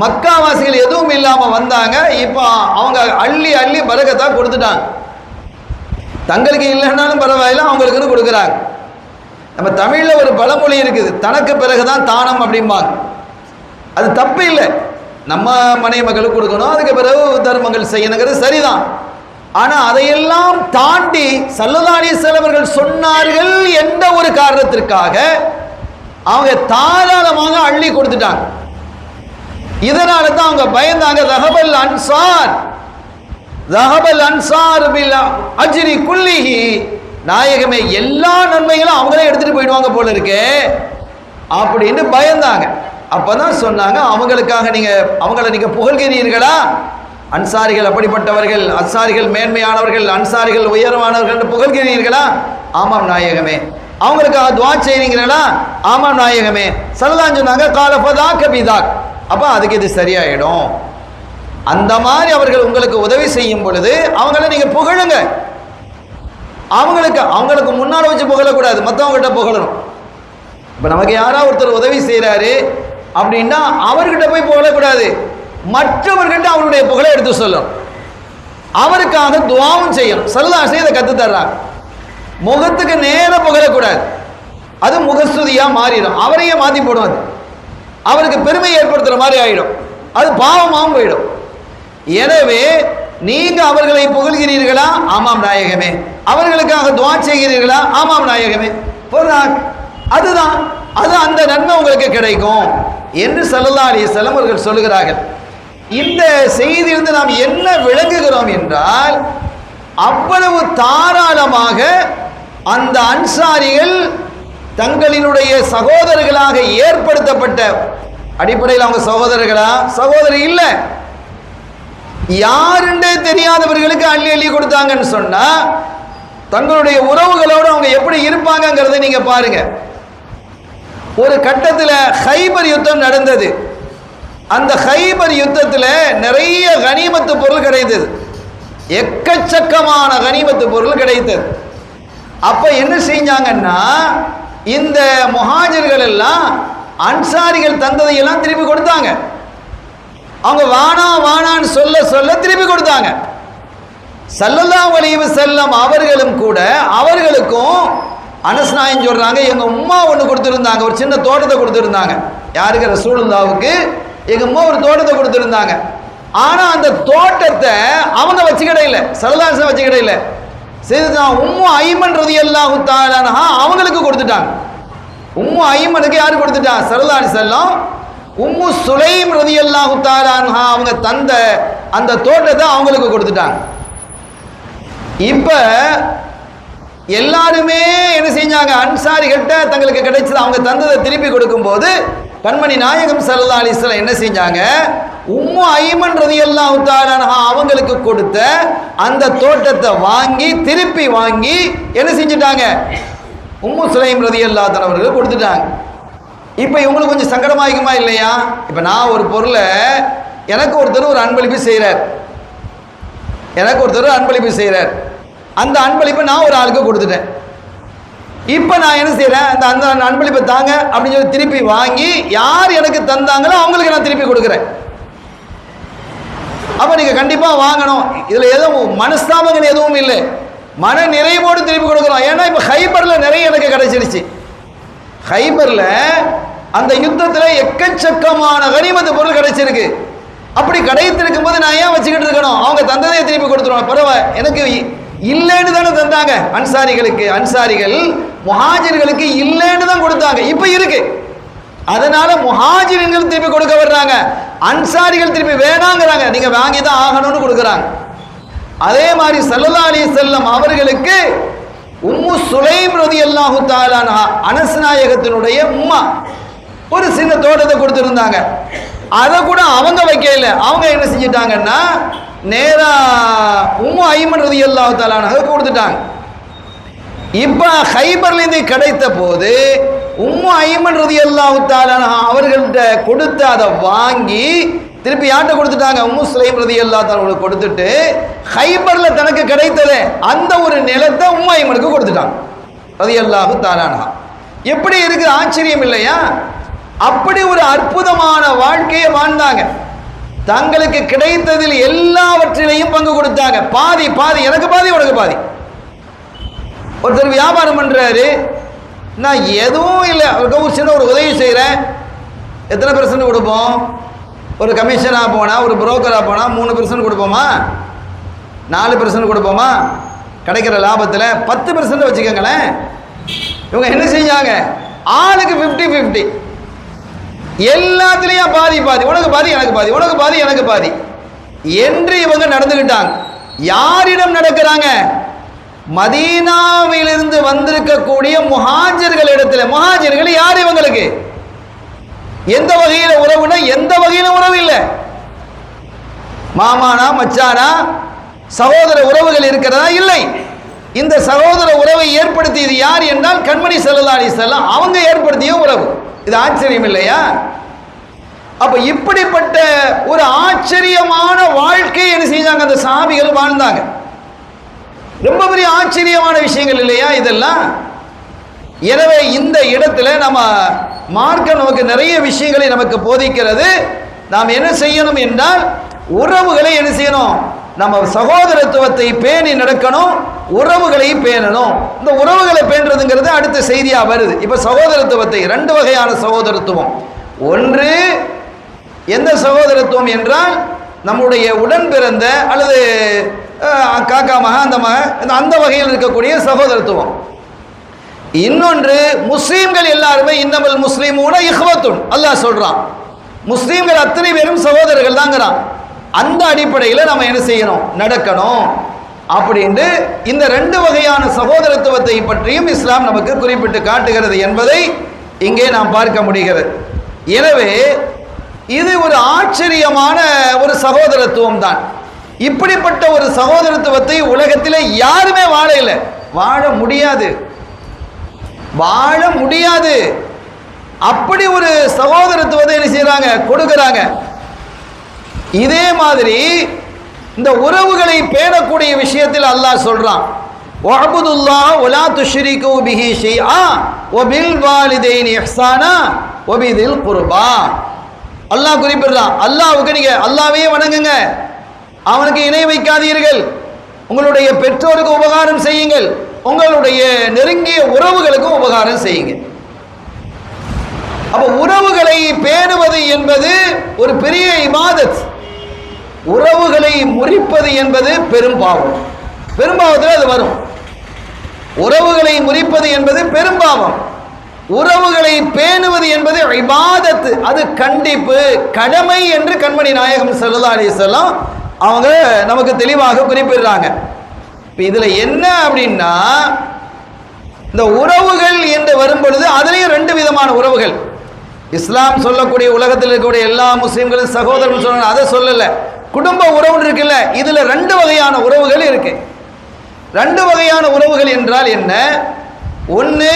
மக்காவாசிகள் எதுவும் இல்லாம வந்தாங்க. இப்போ அவங்க அள்ளி அள்ளி பரக்கத்தா கொடுத்துட்டாங்க. தங்களுக்கு இல்லைன்னாலும் பரவாயில்ல, அவங்களுக்குன்னு கொடுக்குறாங்க. நம்ம தமிழ்ல ஒரு பழமொழி இருக்குது, தனக்கு பிறகுதான் தானம் அப்படிம்பாங்க. அது தப்பு இல்லை. நம்ம மனைவி மக்களுக்கு கொடுக்கணும், அதுக்கு பிறகு தர்மங்கள் செய்யணுங்கிறது சரிதான். ஆனால் அதையெல்லாம் தாண்டி ஸல்லல்லாஹு அலைஹி வஸல்லம் அவர்கள் சொன்னார்கள் என்ற ஒரு காரணத்திற்காக அவங்க தாராளமாக அள்ளி கொடுத்துட்டாங்க. இதனால தான் அவங்க பயந்தாங்க. ரஹபல் அன்சார் பில் அஜ்ரி குல்லிஹி, நாயகமே எல்லா நன்மைகளும் அவங்களே எடுத்துட்டு போயிடுவாங்க போல இருக்கே அப்படின்னு பயந்தாங்க. அப்பதான் சொன்னாங்க, அவங்களுக்காக அவங்கள நீங்க புகழ்கிறீர்களா? அன்சாரிகள் அப்படிப்பட்டவர்கள், அன்சாரிகள் மேன்மையானவர்கள், அன்சாரிகள் உயரமானவர்கள் என்று புகழ்கிறீர்களா? ஆமாம் நாயகமே. அவங்களுக்காக துஆ செய்றீங்களா? ஆமாம் நாயகமே. ஸல்லல்லாஹு சொன்னாங்க, கால ஃபதாக பிதாக், அப்ப அதுக்கு இது சரியாயிடும். அந்த மாதிரி அவர்கள் உங்களுக்கு உதவி செய்யும் பொழுது அவங்கள நீங்க புகழுங்க. அவங்களுக்கு முன்னால வச்சு புகழக்கூடாது, மற்றவங்ககிட்ட புகழணும். இப்ப நமக்கு யாராவது ஒருத்தர் உதவி செய்யறாரு அப்படின்னா அவர்கிட்ட போய் புகழக்கூடாது, மற்றவர்கிட்ட அவருடைய புகழை எடுத்து சொல்லணும், அவருக்காக துஆவும் செய்யணும். ஸல்லல்லாஹு அலைஹி வஸல்லம் கத்து தர்றாங்க. முகத்துக்கு நேர புகழக்கூடாது, அது முகஸ்துதியா மாறிடும், அவரையே மாத்தி போடும், அது அவருக்கு பெருமை ஏற்படுத்துற மாதிரி ஆயிடும், அது பாவமாகவும் போயிடும். எனவே நீங்க அவர்களை புகழ்கிறீர்களா? ஆமாம் நாயகமே. அவர்களுக்காக துஆ செய்கிறீர்களா? ஆமாம் நாயகமே. அதுதான் அந்த நன்மை உங்களுக்கு கிடைக்கும் என்று ஸல்லல்லாஹு அலைஹி வஸல்லம் அவர்கள் சொல்லுகிறார்கள். இந்த செய்தியிலிருந்து நாம் என்ன விளங்குகிறோம் என்றால், அவ்வளவு தாராளமாக அந்த அன்சாரிகள் தங்களினுடைய சகோதரர்களாக ஏற்படுத்தப்பட்ட அடிப்படையில் அவங்க சகோதரர்களா? சகோதரி இல்லை, யாருன்றே தெரியாதவர்களுக்கு அள்ளி அள்ளி கொடுத்தாங்கன்னு சொன்னா தங்களுடைய உறவுகளோடு அவங்க எப்படி இருப்பாங்கிறத நீங்க பாருங்க. ஒரு கட்டத்தில் ஹைபர் யுத்தம் நடந்தது. அந்த ஹைபர் யுத்தத்தில் நிறைய கனிமத்து பொருள் கிடைத்தது, எக்கச்சக்கமான கனிமத்து பொருள் கிடைத்தது. அப்ப என்ன செஞ்சாங்கன்னா, இந்த முஹாஜிர்கள் எல்லாம் அன்சாரிகள் தந்ததையெல்லாம் திருப்பி கொடுத்தாங்க. அவங்க வானான்னு சொல்ல திருப்பி கொடுத்தாங்க. ஸல்லல்லாஹு அலைஹி வஸல்லம் அவர்களும் கூட அவர்களுக்கும் அனஸ் நாயகம் சொல்றாங்க, எங்க உம்மா ஒன்று கொடுத்துருந்தாங்க, ஒரு சின்ன தோட்டத்தை கொடுத்துருந்தாங்க. யாருக்கு? ரசூலுல்லாஹ்வுக்கு எங்க உம்மா ஒரு தோட்டத்தை கொடுத்துருந்தாங்க. ஆனா அந்த தோட்டத்தை அவங்க வச்சுக்கிட இல்லை, ஸல்லல்லாஹு அலைஹி வஸல்லம் வச்சுக்கிட இல்லை. சையதுனா உம்மு ஐமன் ரலியல்லாஹு தஆலா அன்ஹா அவங்களுக்கு கொடுத்துட்டாங்க. உம்மு ஐமனுக்கு யாரு கொடுத்துட்டாங்க? ஸல்லல்லாஹு அலைஹி வஸல்லம். உம்மு சுலைம் ரலியல்லாஹு தஆலா அன்ஹா அவங்க தந்த அந்த தோட்டத்தை அவங்களுக்கு கொடுத்துட்டாங்க. இப்ப எல்லாருமே என்ன செஞ்சாங்க? அன்சாரிகிட்ட தங்களுக்கு கிடைச்சது அவங்க தந்ததை திருப்பி கொடுக்கும்போது கண்மணி நாயகம் ஸல்லல்லாஹு அலைஹி வஸல்லம் என்ன செஞ்சாங்க? உம்மு ஐமன் ரலியல்லாஹு தஆலா அன்ஹா அவங்களுக்கு கொடுத்த அந்த தோட்டத்தை திருப்பி வாங்கி என்ன செஞ்சிட்டாங்க? உம்மு சுலைம் ரலியல்லாஹு தஆலா அவர்களுக்கு கொடுத்துட்டாங்க. இப்போ இவங்களுக்கு கொஞ்சம் சங்கடமாகுமா இல்லையா? இப்போ நான் ஒரு பொருளை எனக்கு ஒருத்தர் ஒரு அன்பளிப்பு செய்கிறார், அந்த அன்பளிப்பை நான் ஒரு ஆளுக்கு கொடுத்துட்டேன். இப்போ நான் என்ன செய்கிறேன்? அந்த அன்பளிப்பை தாங்க அப்படின்னு சொல்லி திருப்பி வாங்கி யார் எனக்கு தந்தாங்களோ அவங்களுக்கு நான் திருப்பி கொடுக்குறேன். அப்போ நீங்கள் கண்டிப்பாக வாங்கணும். இதில் எதுவும் மனஸ்தாபங்கள் எதுவும் இல்லை, மன நிறைவோடு திருப்பி கொடுக்குறோம். ஏன்னா இப்போ ஹைபரில் நிறைய எனக்கு கிடைச்சிருச்சு. ஹைபரில் அந்த யுத்தத்தில் எக்கச்சக்கமான கனிமத்து பொருள் கிடைச்சிருக்கு. அப்படி கிடைத்திருக்கும் போது நான் ஏன் வச்சுக்கிட்டு இருக்கணும்? அவங்க தந்ததை திருப்பி கொடுத்துருவோம். பரவாயில்ல, எனக்கு இல்லைன்னு தானே தந்தாங்க. அன்சாரிகள் முஹாஜிர்களுக்கு இல்லைன்னு தான் கொடுத்தாங்க, இப்போ இருக்கு. அதனால முஹாஜிர்கள் திருப்பி கொடுக்க வர்றாங்க, அன்சாரிகள் திருப்பி வேணாங்கிறாங்க, நீங்க வாங்கி தான் ஆகணும்னு கொடுக்குறாங்க. அதே மாதிரி ஸல்லல்லாஹு அலைஹி வஸல்லம் அவர்களுக்கு உம்மு சுலைம் ரலியல்லாஹு தஆலா அன்ஹா அனஸ் நாயகத்தினுடைய உம்மா ஒரு சின்ன தோட்டத்தை கொடுத்துருந்தாங்க. அதை கூட அவங்க வைக்கல, அவங்க என்ன செஞ்சிட்டாங்கன்னா நேரா உம்மு ஐமன் ரலியல்லாஹு தஆலா அன்ஹா கொடுத்துட்டாங்க. இப்ப ஹைபர்ல இருந்து கிடைத்த போது உம்மு ஐமன் ரலியல்லாஹு தஆலா அன்ஹா அவர்கள்ட்ட கொடுத்து அதை வாங்கி திருப்பி யார்கிட்ட கொடுத்துட்டாங்க? உம்மு சுலைம் ரலியல்லாஹு தஆலா அவங்களுக்கு கொடுத்துட்டு ஹைபர்ல தனக்கு கிடைத்தது அந்த ஒரு நிலத்தை உம்மு ஐமனுக்கு கொடுத்துட்டாங்க ரலியல்லாஹு தஆலா அன்ஹா. எப்படி இருக்கு? ஆச்சரியம் இல்லையா? அப்படி ஒரு அற்புதமான வாழ்க்கையை வாழ்ந்தாங்க. தங்களுக்கு கிடைத்ததில் எல்லாவற்றிலையும் பங்கு கொடுத்தாங்க. பாதி பாதி, எனக்கு பாதி உனக்கு பாதி. ஒருத்தர் வியாபாரம் பண்றாரு, நான் எதுவும் இல்லை, அவருக்கு ஒரு சின்ன ஒரு உதவி செய்கிறேன், எத்தனை % கொடுப்போம்? ஒரு கமிஷனாக போனால், ஒரு புரோக்கராக போனால் 3% கொடுப்போமா, 4% கொடுப்போமா? கிடைக்கிற லாபத்தில் 10% வச்சுக்கோங்களேன். இவங்க என்ன செஞ்சாங்க? ஆளுக்கு 50-50, எல்லாத்துலேயும் பாதி பாதி, உனக்கு பாதி எனக்கு பாதி, உனக்கு பாதி எனக்கு பாதி என்று இவங்க நடந்துக்கிட்டாங்க. யாரிடம் நடக்கிறாங்க? மதீனாவிலிருந்து வந்திருக்கக்கூடிய முஹாஜிர்கள் இடத்துல. முஹாஜிர்கள் யார் இவங்களுக்கு? எந்த வகையில உறவுனா எந்த வகையில உறவு இல்லை. மாமானா மச்சானா சகோதர உறவுகள் இருக்கிறதா? இல்லை. இந்த சகோதர உறவை ஏற்படுத்தியது யார் என்றால் கண்மணி ஸல்லல்லாஹு அலைஹி வஸல்லம் அவங்க ஏற்படுத்திய உறவு. இது ஆச்சரியம் இல்லையா? அப்ப இப்படிப்பட்ட ஒரு ஆச்சரியமான வாழ்க்கை என்ன செஞ்சாங்க அந்த சஹாபிகள் வாழ்ந்தாங்க. ரொம்ப பெரிய ஆச்சரியமான விஷயங்கள் இல்லையா இதெல்லாம்? எனவே இந்த இடத்துல நம்ம மார்க்கம் நமக்கு நிறைய விஷயங்களை நமக்கு போதிக்கிறது. நாம் என்ன செய்யணும் என்றால் உறவுகளை என்ன செய்யணும்? நம்ம சகோதரத்துவத்தை பேணி நடக்கணும், உறவுகளை பேணணும். இந்த உறவுகளை பேணுறதுங்கிறது அடுத்த செய்தியா வருது. இப்ப சகோதரத்துவத்தை 2 வகையான சகோதரத்துவம். ஒன்று எந்த சகோதரத்துவம் என்றால் நம்முடைய உடன் பிறந்த அல்லது காக்கா மக அந்த வகையில் இருக்கக்கூடிய சகோதரத்துவம். இன்னொன்று முஸ்லீம்கள் எல்லாருமே இன்னமல் முஸ்லிமூன இஹ்வத்துன் அல்லாஹ் சொல்றான். முஸ்லீம்கள் அத்தனை பேரும் சகோதரர்கள் தாங்கிறான். அந்த அடிப்படையில் நம்ம என்ன செய்யணும்? நடக்கணும். அப்படின்னு இந்த 2 வகையான சகோதரத்துவத்தை பற்றியும் இஸ்லாம் நமக்கு குறிப்பிட்டு காட்டுகிறது என்பதை இங்கே நாம் பார்க்க முடிகிறது. எனவே இது ஒரு ஆச்சரியமான ஒரு சகோதரத்துவம் தான். இப்படிப்பட்ட ஒரு சகோதரத்துவத்தை உலகத்தில் யாருமே வாழ முடியாது. அப்படி ஒரு சகோதரத்துவத்தை என்ன செய்யறாங்க? கொடுக்கறாங்க. இதே மாதிரி இந்த உறவுகளை பேணக்கூடிய விஷயத்தில் அல்லாஹ் சொல்றான், வஅபுதுல்லாஹ் வலா துஷ்ரிகு பிஹி ஷைஆ வபில் வாலிதைனி இஹ்சானா வபிதில் குர்பா. அல்லாஹ் குறிப்பிடுறான், அல்லாஹ்வுக்கு நீங்க அல்லாஹ்வையே வணங்குங்க, அவனுக்கு இணை வைக்காதீர்கள், உங்களுடைய பெற்றோருக்கு உபகாரம் செய்யுங்கள், உங்களுடைய நெருங்கிய உறவுகளுக்கு உபகாரம் செய்யுங்க. அப்ப உறவுகளை பேணுவது என்பது ஒரு பெரிய இபாதத். உறவுகளை முறிப்பது என்பது பெரும்பாவம். பெரும்பாவத்தில் அது வரும். உறவுகளை முறிப்பது என்பது பெரும்பாவம். உறவுகளை பேணுவது என்பது இபாதத், அது கண்டிப்பு, கடமை என்று கண்மணி நாயகம் ஸல்லல்லாஹு அலைஹி வஸல்லம் அவங்க நமக்கு தெளிவாக குறிப்பிடுறாங்க. இதுல என்ன அப்படின்னா, இந்த உறவுகள் என்று வரும் பொழுது அதுலயும் 2 விதமான உறவுகள். இஸ்லாம் சொல்லக்கூடிய உலகத்தில் இருக்கக்கூடிய எல்லா முஸ்லிம்களும் சகோதரர்கள் சொல்ல அதை சொல்லல. குடும்ப உறவு இருக்குல்ல, இதுல 2 வகையான உறவுகள் இருக்கு. 2 வகையான உறவுகள் என்றால் என்ன? ஒன்று,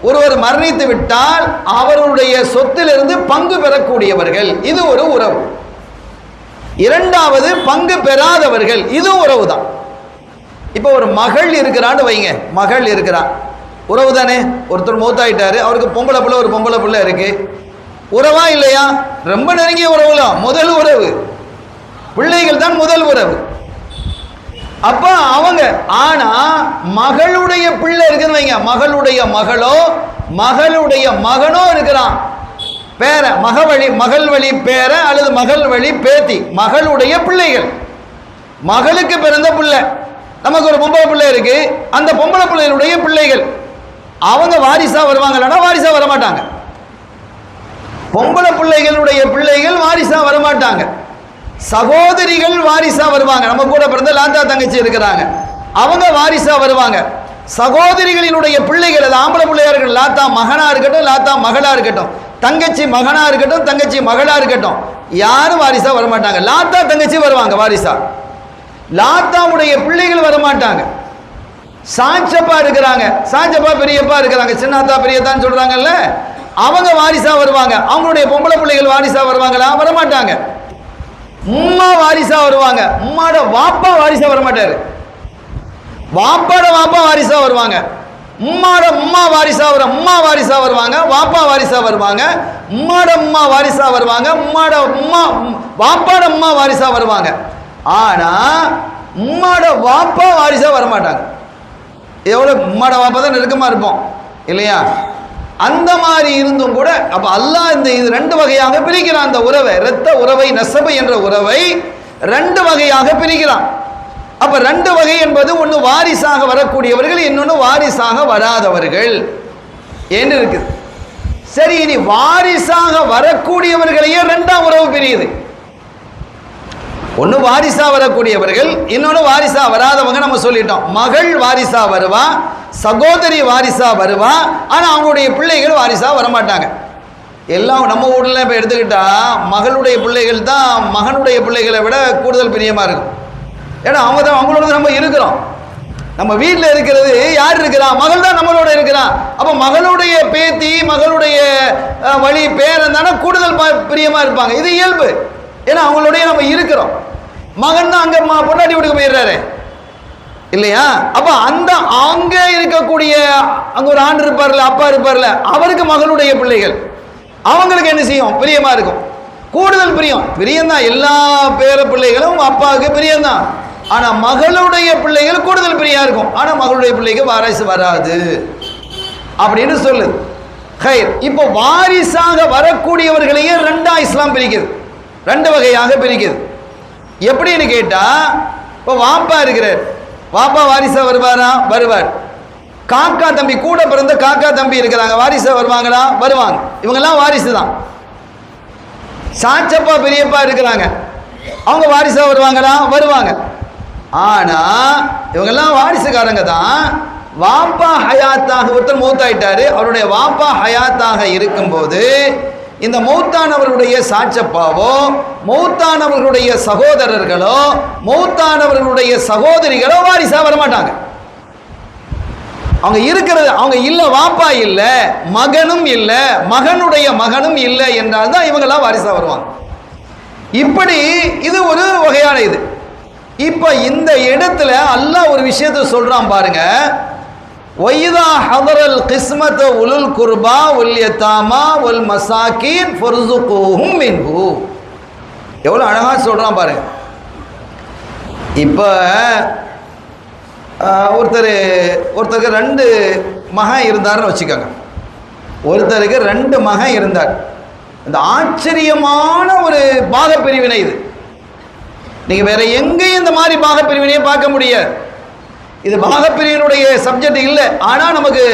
ஒருவர் மரணித்து விட்டால் அவருடைய சொத்திலிருந்து பங்கு பெறக்கூடியவர்கள், இது ஒரு உறவு. இரண்டாவது பங்கு பெறாதவர்கள், இது உறவு தான். இப்போ ஒரு மகள் இருக்கிறான்னு வைங்க, மகள் இருக்கிறான், உறவு தானே. ஒருத்தர் மூத்தாயிட்டாரு, அவருக்கு பொம்பளை பிள்ளை, ஒரு பொம்பளை பிள்ளை இருக்கு, உறவா இல்லையா? ரொம்ப நெருங்கிய உறவுலாம், முதல் உறவு. பிள்ளைகள் தான் முதல் உறவு. அப்ப அவங்க, ஆனா மகளுடைய பிள்ளை இருக்குன்னு வைங்க, மகளுடைய மகளோ மகளுடைய மகனோ இருக்கிறான், பேர மகள் வழி பேர அல்லது மகள் வழி பேத்தி, மகளுடைய பிள்ளைகள், மகளுக்கு பிறந்த பிள்ளை. நமக்கு ஒரு பொம்பளை பிள்ளை இருக்கு, அந்த பொம்பளை பிள்ளைகளுடைய பிள்ளைகள் அவங்க வாரிசா வருவாங்களா? வாரிசா வரமாட்டாங்க. பொம்பளை பிள்ளைகளுடைய பிள்ளைகள் வாரிசா வரமாட்டாங்க. சகோதரிகள் வாரிசா வருவாங்க. நம்ம கூட பிறந்த லாத்தா தங்கச்சி இருக்கிறாங்க, அவங்க வாரிசா வருவாங்க. சகோதரிகளினுடைய பிள்ளைகள், அது ஆம்பளை பிள்ளையா இருக்கட்டும், லாத்தா மகனா இருக்கட்டும், லாத்தா மகளா இருக்கட்டும், தங்கச்சி மகனா இருக்கட்டும், தங்கச்சி மகளா இருக்கட்டும், யாரும் வாரிசா வரமாட்டாங்க. லாத்தா தங்கச்சி வருவாங்க வாரிசா, லாத்தாவுடைய பிள்ளைகள் வரமாட்டாங்க. சாஞ்சப்பா இருக்கிறாங்க, சாஞ்சப்பா பெரியப்பா இருக்கிறாங்க, சின்னாத்தா பெரியத்தான்னு சொல்றாங்கல்ல, அவங்க வாரிசா வருவாங்க. அவங்களுடைய பொம்பளை பிள்ளைகள் வாரிசா வருவாங்களா? வரமாட்டாங்க. உம்மா வாரிசா வருவாங்க, உம்மாட வாப்பா வாரிசா வரமாட்டாரு, வாப்பாட வாப்பா வாரிசா வருவாங்க. உம்மாட உம்மா வாரிசா உம்மா வாரிசா வருவாங்க, வாப்பா வாரிசா வருவாங்க. உம்மாட உம்மா வாரிசா வருவாங்க, உம்மாட உம்மா வாப்பாட உம்மா வாரிசா வருவாங்க. ஆனா உம்மாட வாப்பா வாரிசா வரமாட்டாங்க. எவ்வளவு உம்மாட வாப்பா தான் நெருக்கமா இருப்போம் இல்லையா? அந்த மாதிரி இருந்தும் கூட அப்ப அல்லாஹ் இந்த இது ரெண்டு வகையாக பிரிக்கிறான். அந்த உறவை, இரத்த உறவை, நசபு என்ற உறவை ரெண்டு வகையாக பிரிக்கிறான். அப்ப ரெண்டு வகை என்பது ஒன்று வாரிசாக வரக்கூடியவர்கள், இன்னொன்று வாரிசாக வராதவர்கள் என்று இருக்குது. சரி, இனி வாரிசாக வரக்கூடியவர்களையே ரெண்டாம் உறவு பிரியுது. ஒன்று வாரிசா வரக்கூடியவர்கள், இன்னொன்று வாரிசா வராதவங்க. நம்ம சொல்லிட்டோம், மகள் வாரிசா வருவா, சகோதரி வாரிசா வருவா, ஆனால் அவங்களுடைய பிள்ளைகள் வாரிசா வரமாட்டாங்க. எல்லாம் நம்ம ஊரில் இப்போ எடுத்துக்கிட்டா மகளுடைய பிள்ளைகள் தான் மகனுடைய பிள்ளைகளை விட கூடுதல் பிரியமாக இருக்கும். ஏன்னா அவங்க தான் அவங்களோட நம்ம இருக்கிறோம். நம்ம வீட்டில் இருக்கிறது யார் இருக்கிறா? மகள் தான் நம்மளோட இருக்கிறான். அப்போ மகளுடைய பேத்தி, மகளுடைய வழி பேரன் தானே கூடுதல் பிரியமாக இருப்பாங்க. இது இயல்பு. ஏன்னா அவங்களோடய நம்ம இருக்கிறோம். மகன் தான் அங்கே பொண்டாட்டி வீட்டுக்கு போயிடுறாரு இல்லையா? அப்போ அந்த அங்கே இருக்கக்கூடிய அங்கே ஒரு ஆண்டு இருப்பார்ல, அப்பா இருப்பார்ல, அவருக்கு மகளுடைய பிள்ளைகள் அவங்களுக்கு என்ன செய்யும்? பிரியமாக இருக்கும். கூடுதல் பிரியம்தான். எல்லா பேர பிள்ளைகளும் அப்பாவுக்கு பிரியம்தான். ஆனால் மகளுடைய பிள்ளைகள் கூடுதல் பிரியா இருக்கும். ஆனால் மகளுடைய பிள்ளைக்கு வாரிசு வராது அப்படின்னு சொல்லுது. ஹைர், இப்போ வாரிசாக வரக்கூடியவர்களையே ரெண்டா இஸ்லாம் பிரிக்குது, ரெண்டு வகையாக பிரிக்குது. எப்படின்னு கேட்டா, இப்போ வாப்பா இருக்கிறார், வாப்பா வாரிசா வருவாரா? வருவார். காக்கா தம்பி, கூட பிறந்த காக்கா தம்பி இருக்கிறாங்க, வாரிசா வருவாங்களா? வருவாங்க. இவங்கெல்லாம் வாரிசு தான். சாச்சப்பா பெரியப்பா இருக்கிறாங்க, அவங்க வாரிசா வருவாங்களா? வருவாங்க. ஆனா இவங்கெல்லாம் வாரிசுக்காரங்க தான். வாப்பா ஹயாத்தாக, ஒருத்தர் மௌத்தாயிட்டாரு, அவருடைய வாப்பா ஹயாத்தாக இருக்கும்போது இந்த மௌத்தானவர்களுடைய சாச்சப்பாவோ, மௌத்தானவர்களுடைய சகோதரர்களோ, மௌத்தானவர்களுடைய சகோதரிகளோ வாரிசா வரமாட்டாங்க. அவங்க இருக்கிறது, அவங்க இல்லை, வாப்பா இல்லை, மகனும் இல்லை, மகனுடைய மகனும் இல்லை என்றால் தான் இவங்கெல்லாம் வாரிசா வருவாங்க. இப்படி இது ஒரு வகையான இது. இப்ப இந்த இடத்துல அல்லாஹ் ஒரு விஷயத்தை சொல்றான் பாருங்க. வைதா ஹதரல் கிஸ்மத உலுல் குர்பா வல் யதாமா வல் மசாகீன் ஃபர்ஸுகுஹும் மின்ஹு. எவ்வளவு அழகா சொல்றான் பாருங்க. இப்ப ஒருத்தருக்கு ரெண்டு மகன் இருந்தார்னு வச்சுக்கோங்க. ஒருத்தருக்கு ரெண்டு மகன் இருந்தார். இந்த ஆச்சரியமான ஒரு பாகப்பிரிவினை இது. நீங்க வேற எங்கேயும் இந்த மாதிரி பாகப்பிரிவினையை பார்க்க முடியாது. இது பாகப்பிரிவினுடைய சப்ஜெக்ட் இல்லை. ஆனா நமக்கு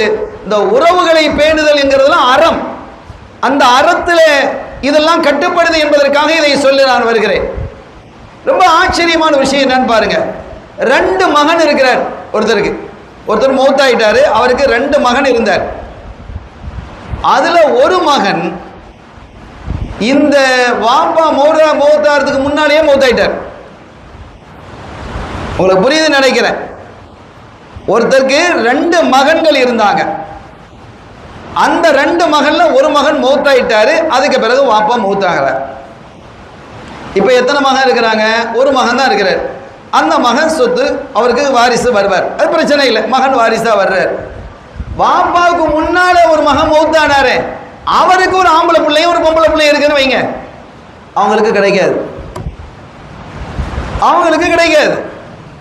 இந்த உறவுகளை பேணுதல் என்கிறதுலாம் அறம். அந்த அறத்துல இதெல்லாம் கட்டுப்படுது என்பதற்காக இதை சொல்லி நான் வருகிறேன். ரொம்ப ஆச்சரியமான விஷயம் என்னன்னு பாருங்க. ரெண்டு மகன் இருக்கிறார் ஒருத்தருக்கு. ஒருத்தர் மௌத்தாயிட்டாரு, அவருக்கு ரெண்டு மகன் இருந்தார். அதுல ஒரு மகன் இந்த வாப்பா மௌத்தாகிறதுக்கு முன்னாலேயே மௌத்தாயிட்டார். உங்களுக்கு புரியுது நினைக்கிறேன். ஒருத்தருக்கு ரெண்டு மகன்கள் இருந்தாங்க. அந்த ரெண்டு மகன்ல ஒரு மகன் மௌத்தாயிட்டாரு, அதுக்கு பிறகு வாப்பா மௌத்தாகிறார். இப்ப எத்தனை மகன் இருக்கிறாங்க? ஒரு மகன் தான் இருக்கிறார். அந்த மகன் சொத்து அவருக்கு வாரிசு வருவார், அது பிரச்சனை இல்லை, மகன் வாரிசா வர்றார். வாப்பாவுக்கு முன்னால ஒரு மகன் மௌத்தானாரு, அவருக்கு ஒரு ஆம்பளை பிள்ளையும் ஒரு பொம்பளை பிள்ளையும் இருக்குன்னு வைங்க, அவங்களுக்கு கிடைக்காது. அவங்களுக்கு கிடைக்காது.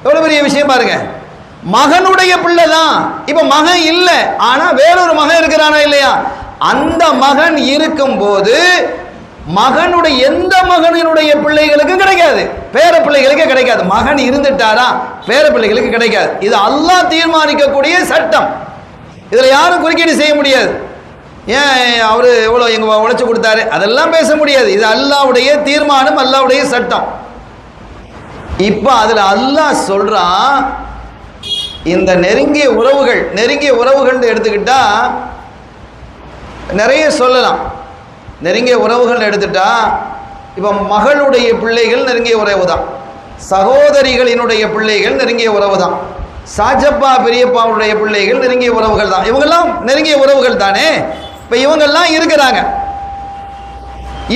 எவ்வளவு பெரிய விஷயம் பாருங்க. மகனுடைய பிள்ளை தான். இப்ப மகன் இல்லை, ஆனா வேறொரு மகன் இருக்கிறானா இல்லையா? அந்த மகன் இருக்கும் போது மகனுடைய எந்த மகனுடைய பிள்ளைகளுக்கும் கிடைக்காது, பேர பிள்ளைகளுக்கு கிடைக்காது. மகன் இருந்துட்டாரா பேர பிள்ளைகளுக்கு கிடைக்காது. இது அல்லாஹ் தீர்மானிக்கக்கூடிய சட்டம். இதுல யாரும் குறுக்கீடு செய்ய முடியாது. ஏன் அவரு எவ்வளவு எங்க உழைச்சு கொடுத்தாரு அதெல்லாம் பேச முடியாது. இது அல்லாஹ்வுடைய தீர்மானம், அல்லாஹ்வுடைய சட்டம். இப்ப அதுல அல்லாஹ் சொல்றான், இந்த நெருங்கிய உறவுகள் எடுத்துக்கிட்டா நிறைய சொல்லலாம். நெருங்கிய உறவுகள் எடுத்துட்டா இப்ப மகளுடைய பிள்ளைகள் நெருங்கிய உறவு தான், சகோதரிகளினுடைய பிள்ளைகள் நெருங்கிய உறவு தான், சாஜப்பா பெரியப்பாவுடைய பிள்ளைகள் நெருங்கிய உறவுகள் தான். இவங்கெல்லாம் நெருங்கிய உறவுகள் தானே. இப்ப இவங்கெல்லாம் இருக்கிறாங்க.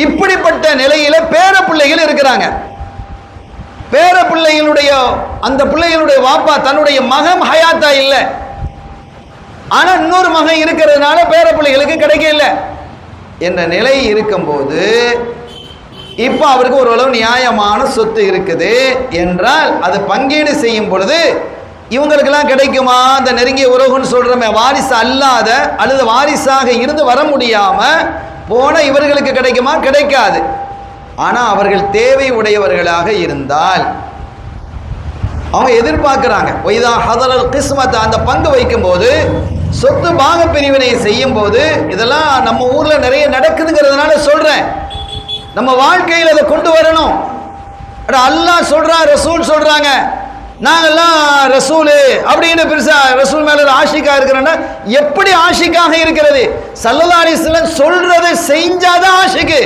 இப்படிப்பட்ட நிலையில பேர பிள்ளைகள் இருக்கிறாங்க. பேர பிள்ளைகளுடைய அந்த பிள்ளைகளுடைய வாப்பா தன்னுடைய மகன் ஹயாத்தா இல்லை, ஆனா இன்னொரு மகன் இருக்கிறதுனால பேர பிள்ளைகளுக்கு கிடைக்கல என்ற நிலை இருக்கும்போது இப்ப அவருக்கு ஓரளவு நியாயமான சொத்து இருக்குது என்றால் அது பங்கீடு செய்யும் பொழுது இவங்களுக்கெல்லாம் கிடைக்குமா அந்த நெருங்கிய உறவுன்னு சொல்கிறோமே, வாரிசு அல்லாத அல்லது வாரிசாக இருந்து வர முடியாமல் போன இவர்களுக்கு கிடைக்குமா? கிடைக்காது. ஆனால் அவர்கள் தேவை உடையவர்களாக இருந்தால் அவங்க எதிர்பார்க்குறாங்க. ஒய்தா ஹதரல் கிஸ்மத், அந்த பங்கு வைக்கும்போது, சொத்து பாக பிரிவினை செய்யும் போது, இதெல்லாம் நம்ம ஊரில் நிறைய நடக்குதுங்கிறதுனால சொல்கிறேன். நம்ம வாழ்க்கையில் அதை கொண்டு வரணும். அல்லாஹ் சொல்கிறான், ரசூல் சொல்கிறாங்க, நாங்கெல்லாம் ரசூலு அப்படின்னு பெருசா ரசூல் மேல ஆஷிக்கா இருக்கிறோன்னா எப்படி ஆஷிக்காக இருக்கிறது? ஸல்லல்லாஹு அலைஹி வஸல்லம் சொல்றதை செஞ்சாதான் ஆஷிக்கு.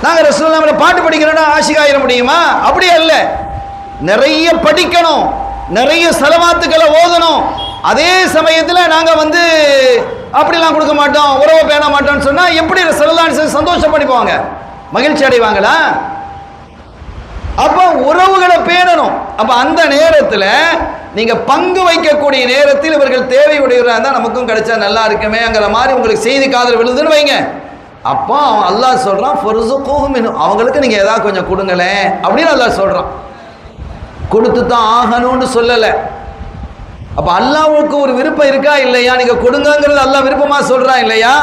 நாங்க ரசூல் மேல பாட்டு படிக்கிறோன்னா ஆஷிக் ஆயிட முடியுமா? அப்படி அல்ல. நிறைய படிக்கணும், நிறைய ஸலவாத்துக்களை ஓதணும். அதே சமயத்தில் நாங்க அப்படிலாம் கொடுக்க மாட்டோம், உறவை பேண மாட்டோம்னு சொன்னா எப்படி ஸல்லல்லாஹு அலைஹி வஸல்லம் சந்தோஷப்படிப்பாங்க, மகிழ்ச்சி அடைவாங்களா? அப்ப உறவுகளை பேணணும். அப்ப அந்த நேரத்தில் நீங்க பங்கு வைக்கக்கூடிய நேரத்தில் இவர்கள் தேவையுடையவராக இருந்தால் நமக்கும் கிடைச்சா நல்லா இருக்குமேங்கிற மாதிரி உங்களுக்கு செய்தி காதல் விழுதுன்னு வைங்க. அப்போ அல்லாஹ் சொல்றான், அவங்களுக்கு நீங்க ஏதாவது கொஞ்சம் கொடுங்களேன் அப்படின்னு அல்லாஹ் சொல்றான். கொடுத்து தான் ஆகணும்னு சொல்லலை. அப்ப அல்லாஹ்வுக்கு ஒரு விருப்பம் இருக்கா இல்லையா? நீங்க கொடுங்கிறது அல்லாஹ் விருப்பமா சொல்றான் இல்லையா?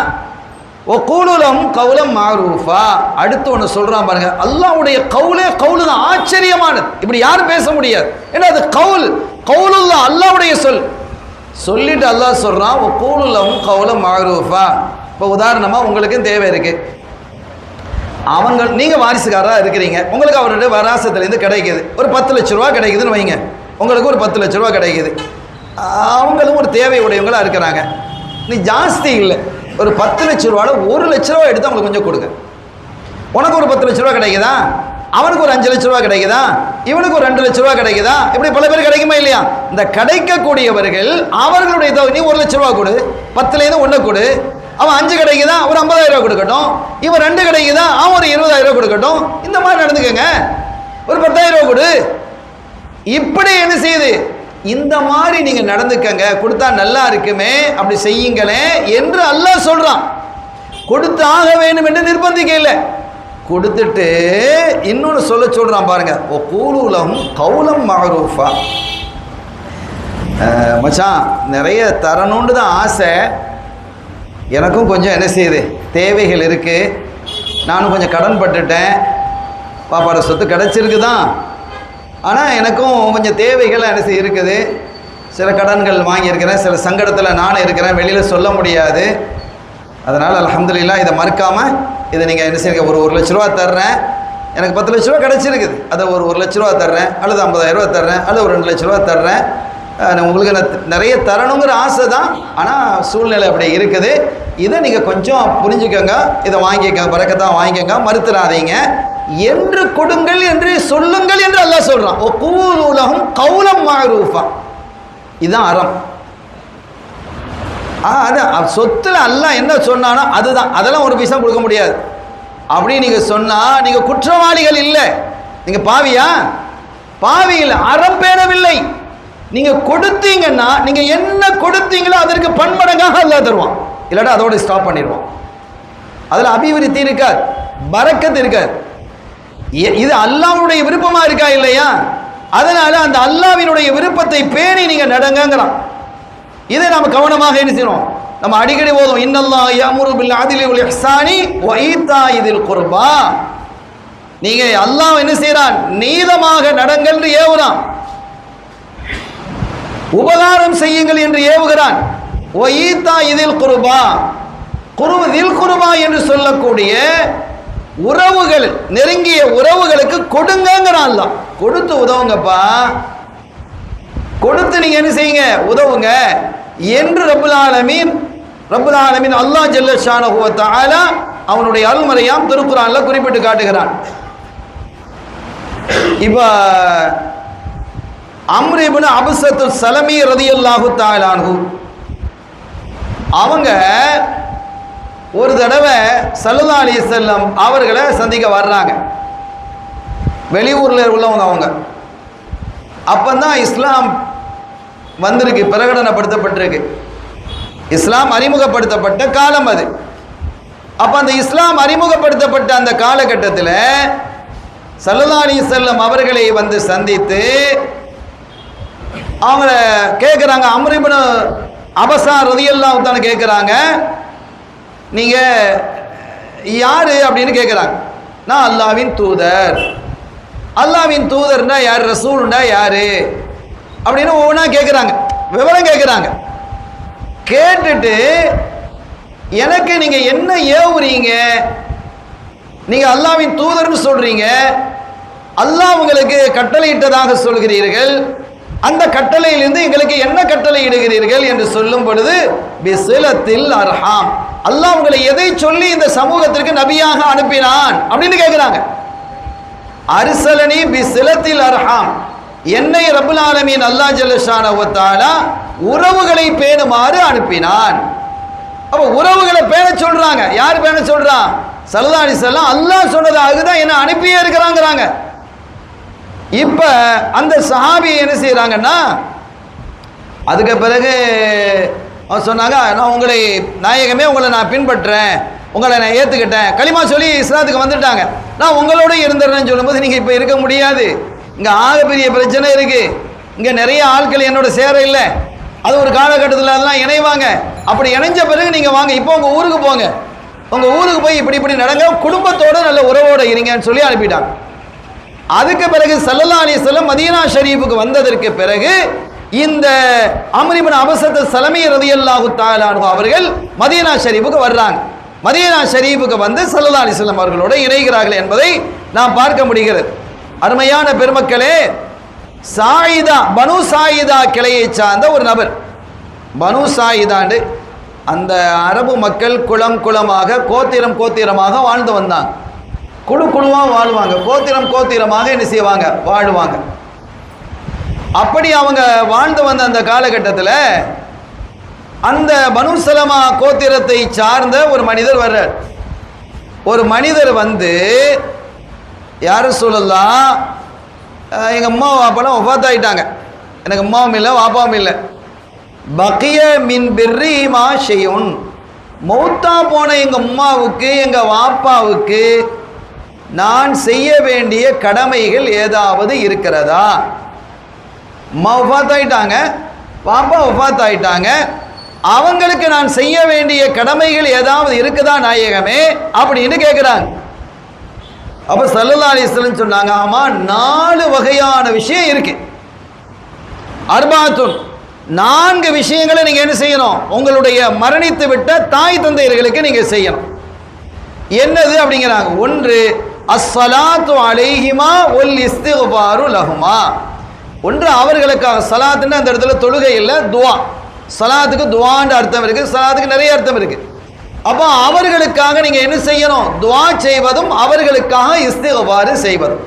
ஓ கூலுலம் கவுலம் மாரூஃபா. அடுத்து ஒன்று சொல்றான் பாருங்க, அல்லாஹ்வுடைய கவுலே கவுலு தான், ஆச்சரியமானது. இப்படி யாரும் பேச முடியாது. ஏன்னா அது கவுல், கவுலுல்லா, அல்லாஹ்வுடைய சொல். சொல்லிட்டு அல்லாஹ் சொல்றான், ஓ கூலுலம் கவுலம் மாரூஃபா. இப்போ உதாரணமா உங்களுக்கு தேவை இருக்கு, நீங்க வாரிசுக்காரராக இருக்கிறீங்க, உங்களுக்கு அவருடைய வராசத்துலேருந்து கிடைக்குது ஒரு 10 லட்ச ரூபா கிடைக்குதுன்னு வைங்க. உங்களுக்கு ஒரு 10 லட்ச ரூபா கிடைக்குது, அவங்களும் ஒரு தேவை உடையவங்களா இருக்கிறாங்க. நீ ஜாஸ்தி இல்லை, ஒரு 10 லட்ச ரூபாவில் 1 லட்ச ரூபா எடுத்து அவங்களுக்கு கொஞ்சம் கொடுங்க. உனக்கு ஒரு 10 லட்ச ரூபா கிடைக்குதா, அவனுக்கு ஒரு 5 லட்ச ரூபா கிடைக்குதா, இவனுக்கு ஒரு 2 லட்ச ரூபா கிடைக்குதா, இப்படி பல பேர் கிடைக்குமா இல்லையா? இந்த கிடைக்கக்கூடியவர்கள் அவர்களுடைய நீ 1 லட்ச ரூபா கொடு, 10லேருந்து 1 கொடு. அவன் 5 கிடைக்குதா, ஒரு 50,000 ரூபா கொடுக்கட்டும். இவன் 2 கிடைக்குதா, அவன் ஒரு 20,000 ரூபா கொடுக்கட்டும். இந்த மாதிரி நடந்துக்கங்க. ஒரு 10,000 ரூபா கொடு. இப்படி என்ன செய்யுது? இந்த மாதிரி நீங்க நடந்துக்கங்க, கொடுத்தா நல்லா இருக்குமே, அப்படி செய்யுங்களே என்று அல்லாஹ் சொல்றான். கொடுத்து ஆக வேண்டும் என்று நிர்பந்திக்க இல்லை. கொடுத்துட்டு இன்னொன்னு சொல்றான் பாருங்க, ஓ கூலுலம் கவுலம் மஅரூஃபா. மச்சான் நிறைய தரணும்னு தான் ஆசை, எனக்கும் கொஞ்சம் என்ன செய்யுது தேவைகள் இருக்கு, நானும் கொஞ்சம் கடன் பட்டுட்டேன், பாப்பாட சொத்து கிடைச்சிருக்கு தான், ஆனால் எனக்கும் கொஞ்சம் தேவைகள் என்ன இருக்குது, சில கடன்கள் வாங்கியிருக்கிறேன், சில சங்கடத்தில் நானும் இருக்கிறேன், வெளியில் சொல்ல முடியாது. அதனால் அல்ஹம்துலில்லாஹ் இதை மறுக்காமல் இதை நீங்கள் என்ன செய்யுங்க, ஒரு 1 லட்ச ரூபா தர்றேன், எனக்கு 10 லட்ச ரூபா கிடச்சிருக்குது, அதை ஒரு 1 லட்ச ரூபா தர்றேன், அல்லது 50,000 ரூபா தர்றேன், அல்லது ஒரு 2 லட்ச ரூபா தர்றேன். உங்களுக்கு நான் நிறைய தரணுங்கிற ஆசை தான், ஆனால் சூழ்நிலை அப்படி இருக்குது. இதை நீங்கள் கொஞ்சம் புரிஞ்சுக்கோங்க, இதை வாங்கிக்கோங்க, பரக்கத்தான் வாங்கிக்கோங்க, மறுத்துறாதீங்க என்று கொடுங்கள் என்று சொல்லுங்கள் என்று அல்லாஹ் சொல்றான். ஓ கூலுலஹும் கவுலம் மஅரூஃபா. இதுதான் அறம். அது சொத்துல அல்லாஹ் என்ன சொன்னானோ அதுதான், அதெல்லாம் ஒரு பைசா கொடுக்க முடியாது. அப்படி நீங்க சொன்னா நீங்க குற்றவாளிகள் இல்லை, நீங்க பாவியா? பாவி இல்லை, அறம் பேணவில்லை. நீங்க கொடுத்தீங்கன்னா நீங்க என்ன கொடுத்தீங்களோ அதற்கு பன்மடங்காக அல்லாஹ் தருவான், இல்லாட்டா அதோட ஸ்டாப் பண்ணிடுவான். அதுல அபிவிருத்தி இருக்காது, பரக்கத் இருக்காது. இது அல்லாஹ்வுடைய விருப்பமா இருக்கா இல்லையா? அதனால அந்த அல்லாஹ்வினுடைய விருப்பத்தை பேணி நீங்க நடங்கங்கறான். இதை நாம கவனமாக என்ன செய்யணும்? நம்ம அடிக்கடி ஓதும், இன்னல்லாஹ் யஅமுரு பில் அத்லி வல் இஹ்சானி வ ஈதாஇல் குர்பா. நீங்க அல்லாஹ் என்ன செய்றான்? நீதமாக நடங்கள் என்று ஏவுறான், உபகாரம் செய்யுங்கள் என்று ஏவுகிறான். வ ஈதாஇல் குர்பா, குர்பதில் குர்பா என்று சொல்லக்கூடிய உறவுகள், நெருங்கிய உறவுகளுக்கு கொடுங்கங்கறான் அல்லாஹ். கொடுத்து உதவுங்கப்பா, கொடுத்து நீங்க என்ன செய்யுங்க, உதவுங்க என்று ரப்புல் ஆலமீன் அல்லாஹ் ஜல்ல ஷானஹு வ தஆலா அவனுடைய அருள்மறையாம் திருக்குர்ஆன்ல குறிப்பிட்டு காட்டுகிறான். இப்ப அம்ர் இப்னு அப்ஸத்து ஸலமி ரலியல்லாஹு தஆலா அன்ஹு அவங்க ஒரு தடவை ஸல்லல்லாஹு அலைஹி வஸல்லம் அவர்களை சந்திக்க வர்றாங்க. வெளியூர்ல உள்ளவங்க அவங்க. அப்பந்தான் இஸ்லாம் வந்திருக்கு, பிரகடனப்படுத்தப்பட்டிருக்கு, இஸ்லாம் அறிமுகப்படுத்தப்பட்ட காலம் அது. அப்ப அந்த இஸ்லாம் அறிமுகப்படுத்தப்பட்ட அந்த காலகட்டத்தில் ஸல்லல்லாஹு அலைஹி வஸல்லம் அவர்களை வந்து சந்தித்து அவங்கள கேட்குறாங்க, அம்ர் இப்னு அபஸா ரலியல்லாஹு தஆலா கேட்குறாங்க, நீங்கள் யார் அப்படின்னு கேட்குறாங்க. நான் அல்லாஹ்வின் தூதர். அல்லாஹ்வின் தூதர்னா யார், ரசூல்னா யார் அப்படின்னு ஒவ்வொன்றா கேட்குறாங்க, விவரம் கேட்குறாங்க. கேட்டுட்டு எனக்கு நீங்கள் என்ன ஏவுறீங்க, நீங்கள் அல்லாஹ்வின் தூதர்னு சொல்கிறீங்க, அல்லாஹ் உங்களுக்கு கட்டளையிட்டதாக சொல்கிறீர்கள், அந்த கட்டளையிலிருந்து எங்களுக்கு என்ன கட்டளை இடுகிறீர்கள் என்று சொல்லும் பொழுது பிசிலத்தில் அர்ஹாம், அல்லாஹ் உங்களை எதை சொல்லி இந்த சமூகத்திற்கு நபியாக அனுப்பினான் அப்படின்னு கேட்குறாங்க. அர்சலனி பிசிலத்தில் அர்ஹாம், என்னை ரப்புல் ஆலமீன் அல்லாஹ் ஜல்லஷானஹு வ தஆலா உறவுகளை பேணுமாறு அனுப்பினான். அப்போ உறவுகளை பேண சொல்றாங்க. யார் பேண சொல்றா? ஸல்லல்லாஹு அலைஹி வஸல்லம் அல்லாஹ் சொன்னதாக தான் என்ன அனுப்பியே இருக்கிறாங்கிறாங்க. இப்ப அந்த சஹாபி என்ன செய்யறாங்கன்னா, அதுக்கு பிறகு அவர் சொன்னாங்க, நான் உங்களை நாயகமே உங்களை நான் பின்பற்றேன், உங்களை நான் ஏற்றுக்கிட்டேன், களிமா சொல்லி இஸ்லாத்துக்கு வந்துட்டாங்க, நான் உங்களோட இருந்துடுறேன்னு சொல்லும்போது நீங்கள் இப்போ இருக்க முடியாது, இங்கே ஆகப்பெரிய பிரச்சனை இருக்குது, இங்கே நிறைய ஆட்கள் என்னோட சேர இல்லை, அது ஒரு காலகட்டத்தில் அதெல்லாம் இணைவாங்க, அப்படி இணைஞ்ச பிறகு நீங்கள் வாங்க, இப்போ உங்கள் ஊருக்கு போங்க, உங்கள் ஊருக்கு போய் இப்படி இப்படி நடங்க, குடும்பத்தோடு நல்ல உறவோடு இருங்கன்னு சொல்லி அனுப்பிட்டாங்க. அதுக்கு பிறகு ஸல்லல்லாஹு அலைஹி வஸல்லம் மதீனா ஷரீஃபுக்கு வந்ததற்கு பிறகு இந்த அம்ர் இப்னு அபஸத் ஸலமி ரலியல்லாஹு தஆலா அன்ஹு அவர்கள் மதீனா ஷரீஃபுக்கு வர்றாங்க. மதீனா ஷரீஃபுக்கு வந்து ஸல்லல்லாஹு அலைஹி வஸல்லம் அவர்களோடு இணைகிறார்கள் என்பதை நாம் பார்க்க முடிகிறது. அருமையான பெருமக்களே, சாயிதா பனு சாயிதா கிளையை சார்ந்த ஒரு நபர். பனு சாயிதாண்டு அந்த அரபு மக்கள் குளம் குளமாக கோத்திரம் கோத்திரமாக வாழ்ந்து வந்தாங்க. குழு குழுவாக வாழ்வாங்க, கோத்திரம் கோத்திரமாக என்ன செய்வாங்க, வாழ்வாங்க. அப்படி அவங்க வாழ்ந்து வந்த அந்த காலகட்டத்தில் அந்த பனு சலமா கோத்திரத்தை சார்ந்த ஒரு மனிதர் வர்றார். ஒரு மனிதர் வந்து, யார் சொல்லலாம், எங்கள் அம்மா வாப்பாலாம் ஒஃபாத் ஆகிட்டாங்க, எனக்கு அம்மாவும் இல்லை வாப்பாவும் இல்லை, பக்கிய மின் பிர்ரி மா ஷையுன், மௌத்தா போன எங்கள் அம்மாவுக்கு எங்கள் வாப்பாவுக்கு நான் செய்ய வேண்டிய கடமைகள் ஏதாவது இருக்கிறதா? அம்மா ஒஃபாத் ஆகிட்டாங்க, வாப்பா ஒஃபாத் ஆகிட்டாங்க, அவங்களுக்கு நான் செய்ய வேண்டிய கடமைகள் ஏதாவது இருக்குதா நாயகமே அப்படின்னு கேட்குறாங்க. அப்போ ஸல்லல்லாஹு அலைஹி வஸல்லம் சொன்னாங்க, ஆமாம் 4 வகையான விஷயம் இருக்கு. அர்பாத்துன், 4 விஷயங்களை நீங்கள் என்ன செய்யணும், உங்களுடைய மரணித்து விட்ட தாய் தந்தையர்களுக்கு நீங்கள் செய்யணும். என்னது அப்படிங்கிறாங்க. ஒன்று அஸ்ஸலாத்து அலைஹிமா வல் இஸ்திக்பாரு லஹுமா. ஒன்று அவர்களுக்காக, சலாத்துன்னு அந்த இடத்துல தொழுகை இல்லை, துவா. சலாத்துக்கு துவான்னு அர்த்தம் இருக்குது, சலாத்துக்கு நிறைய அர்த்தம் இருக்குது. அப்போ அவர்களுக்காக நீங்கள் என்ன செய்யணும், துவா செய்வதும் அவர்களுக்காக இஸ்திக்பார் செய்வதும்.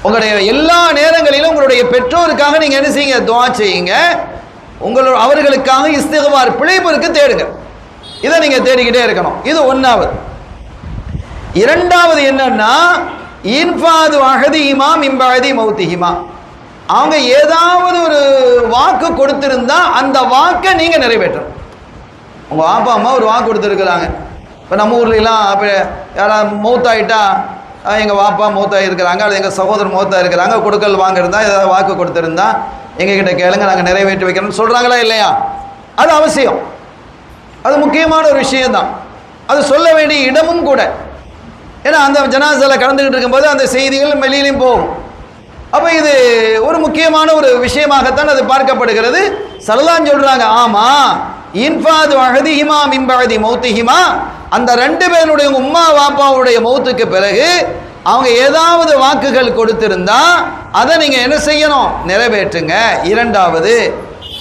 உங்களுடைய எல்லா நேரங்களிலும் உங்களுடைய பெற்றோருக்காக நீங்கள் என்ன செய்யுங்க, துவா செய்யுங்க, அவர்களுக்காக இஸ்திக்பார் பிழைப்பிற்கு தேடுங்க. இதை நீங்கள் தேடிக்கிட்டே இருக்கணும். இது 1வது. 2வது என்னன்னா, இன்ஃபாது அஹதிஹிமா மின் பஅதி மௌதிஹிமா, அவங்க ஏதாவது ஒரு வாக்கு கொடுத்திருந்தா அந்த வாக்கை நீங்க நிறைவேற்றணும். உங்க அப்பா அம்மா ஒரு வாக்கு கொடுத்துருக்குறாங்க. இப்போ நம்ம ஊர்லாம் இப்போ யாராவது மௌத்தாயிட்டா, எங்கள் வாப்பா மௌத்தாகி இருக்கிறாங்க, அல்லது எங்கள் சகோதரர் மௌத்தாக இருக்கிறாங்க, கொடுக்கல் வாங்கிருந்தா ஏதாவது வாக்கு கொடுத்துருந்தா எங்ககிட்ட கேளுங்க, நாங்கள் நிறைவேற்றி வைக்கிறோம்னு சொல்கிறாங்களா இல்லையா? அது அவசியம், அது முக்கியமான ஒரு விஷயம்தான், அது சொல்ல வேண்டிய இடமும் கூட. ஏன்னா அந்த ஜனாசாவில் கலந்துக்கிட்டு இருக்கும்போது அந்த செய்திகள் வெளியிலையும் போகும். அப்போ இது ஒரு முக்கியமான ஒரு விஷயமாகத்தான் அது பார்க்கப்படுகிறது. ஸல்லல்லாஹு சொல்றாங்க, ஆமா இன்ஃபாது அஹதிஹிமா மின் பஅதி மௌதிஹிமா, அந்த 2 பேருடைய உம்மா வாப்பாவுடைய மௌத்துக்கு பிறகு அவங்க ஏதாவது வாக்குகள் கொடுத்திருந்தா அதை நீங்க என்ன செய்யணும், நிறைவேற்றுங்க. 2வது.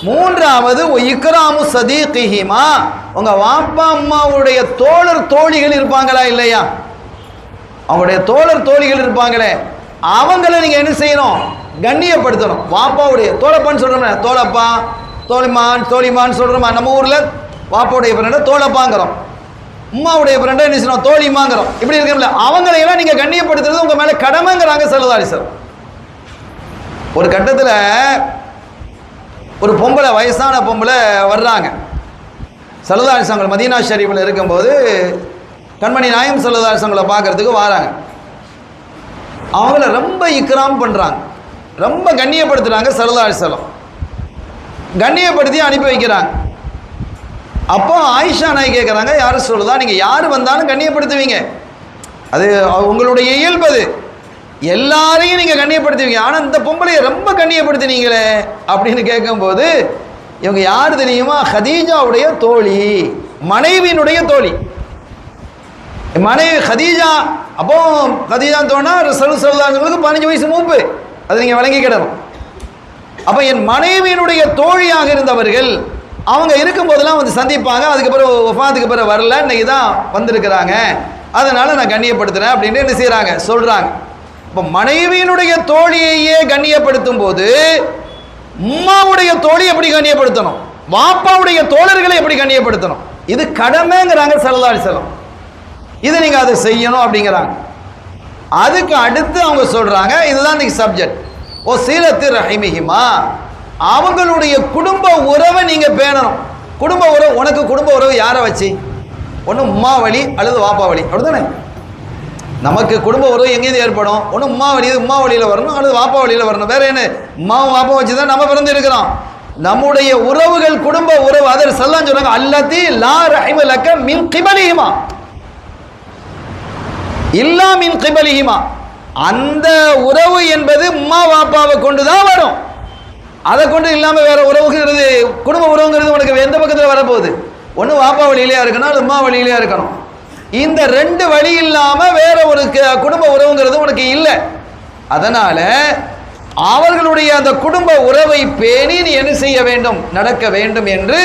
3வது இக்ராமு சதீகிஹிமா, உங்க வாப்பா அம்மாவுடைய தோழர் தோழிகள் இருப்பாங்களா இல்லையா, அவங்களுடைய தோழர் தோழிகள் இருப்பாங்களே, அவங்கள நீங்க என்ன செய்யணும், கண்ணியப்படுத்தணும். வாப்பாவுடைய தோழப்பான்னு சொல்றோம், தோழப்பா தோழிமான் தோழிமான்னு சொல்றோமா, நம்ம ஊர்ல வாப்பாவுடைய ஃப்ரெண்டை தோழப்பாங்கிறோம், உம்மாவுடைய ஃப்ரெண்டை என்ன செய்யணும், தோழிமாங்கிறோம். இப்படி இருக்கல, அவங்களையெல்லாம் நீங்க கண்ணியப்படுத்துறது உங்க மேல கடமைங்கிறாங்க ஸல்லல்லாஹு அலைஹி வஸல்லம். ஒரு கட்டத்தில் ஒரு பொம்பளை, வயசான பொம்பளை வர்றாங்க ஸல்லல்லாஹு அலைஹி வஸல்லம் மதீனா ஷரீஃபில் இருக்கும்போது கண்மணி நாயகம் ஸல்லல்லாஹு அலைஹி வஸல்லம் பார்க்கறதுக்கு வராங்க. அவங்கள ரொம்ப இக்ராம் பண்ணுறாங்க, ரொம்ப கண்ணியப்படுத்துகிறாங்க ஸல்லல்லாஹு அலைஹி வஸல்லம். கண்ணியப்படுத்தி அனுப்பி வைக்கிறாங்க. அப்போ ஆயிஷா நாய் கேட்குறாங்க, யாரும் சொல்லுதா, நீங்கள் யார் வந்தாலும் கண்ணியப்படுத்துவீங்க, அது உங்களுடைய இயல்பு, அது எல்லாரையும் நீங்கள் கண்ணியப்படுத்துவீங்க, ஆனால் இந்த பொம்பளையை ரொம்ப கண்ணியப்படுத்தினீங்களே அப்படின்னு கேட்கும்போது, இவங்க யார் தெரியுமா, ஹதீஜாவுடைய தோழி, மனைவியினுடைய தோழி, மனைவி ஹதீஜா. அப்போ ஹதீஜா தோணா ரசூல் ஸல்லல்லாஹு அலைஹி வஸல்லம் 15 வயசு மூப்பு, அது நீங்கள் விளங்கிக்கிடணும். அப்போ என் மனைவியினுடைய தோழியாக இருந்தவர்கள் அவங்க இருக்கும்போதெல்லாம் வந்து சந்திப்பாங்க, அதுக்கப்புறம் வஃபாத்துக்கு பிறகு வரல, இன்னைக்கு தான் வந்திருக்கிறாங்க, அதனால் நான் கண்ணியப்படுத்துகிறேன் அப்படின்னு என்ன செய்கிறாங்க, சொல்கிறாங்க. இப்போ மனைவியினுடைய தோழியையே கண்ணியப்படுத்தும் போது உம்மாவுடைய தோழி எப்படி கண்ணியப்படுத்தணும், வாப்பாவுடைய தோழர்களை எப்படி கண்ணியப்படுத்தணும், இது கடமைங்கிறாங்க ஸல்லல்லாஹு அலைஹி வஸல்லம். இது நீங்கள் அதை செய்யணும் அப்படிங்கிறாங்க. அதுக்கு அடுத்து அவங்க சொல்கிறாங்க, இதுதான் இன்னைக்கு சப்ஜெக்ட், ஓ சீலத்து ரஹிமிஹிமா, அவங்களுடைய குடும்ப உறவை நீங்கள் பேணணும். குடும்ப உறவு, உனக்கு குடும்ப உறவு யாரை வச்சு, ஒன்று உம்மா வழி அல்லது வாப்பா வழி, அப்படிதானே? நமக்கு குடும்ப உறவு எங்கேருந்து ஏற்படும், ஒன்று உம்மா வழியில் வரணும் அல்லது வாப்பா வழியில் வரணும். வேற என்ன, உம்மாவும் வாப்பா வச்சு தான் நம்ம பிறந்து இருக்கிறோம். நம்முடைய உறவுகள் குடும்ப உறவு, அதை சொல்லலாம் சொல்றாங்க, அல்லதி லா ரஹிம லக்க மின் கிபலிஹிமா இல்லா மின் கிபலிஹிமா, அந்த உறவு என்பது உம்மா வாப்பாவை கொண்டு தான் வரும், அதை கொண்டு இல்லாமல் வேற உறவுங்கிறது, குடும்ப உறவுங்கிறது உனக்கு எந்த பக்கத்தில் வரப்போகுது, ஒன்று வாப்பா வழியிலேயே இருக்கணும் அல்லது உம்மா வழியிலேயே இருக்கணும். இந்த ரெண்டு வழி இல்லாமல் வேற ஒரு குடும்ப உறவுங்கிறது உனக்கு இல்லை. அதனால அவர்களுடைய அந்த குடும்ப உறவை பேணி நீ என்ன செய்ய வேண்டும், நடக்க வேண்டும் என்று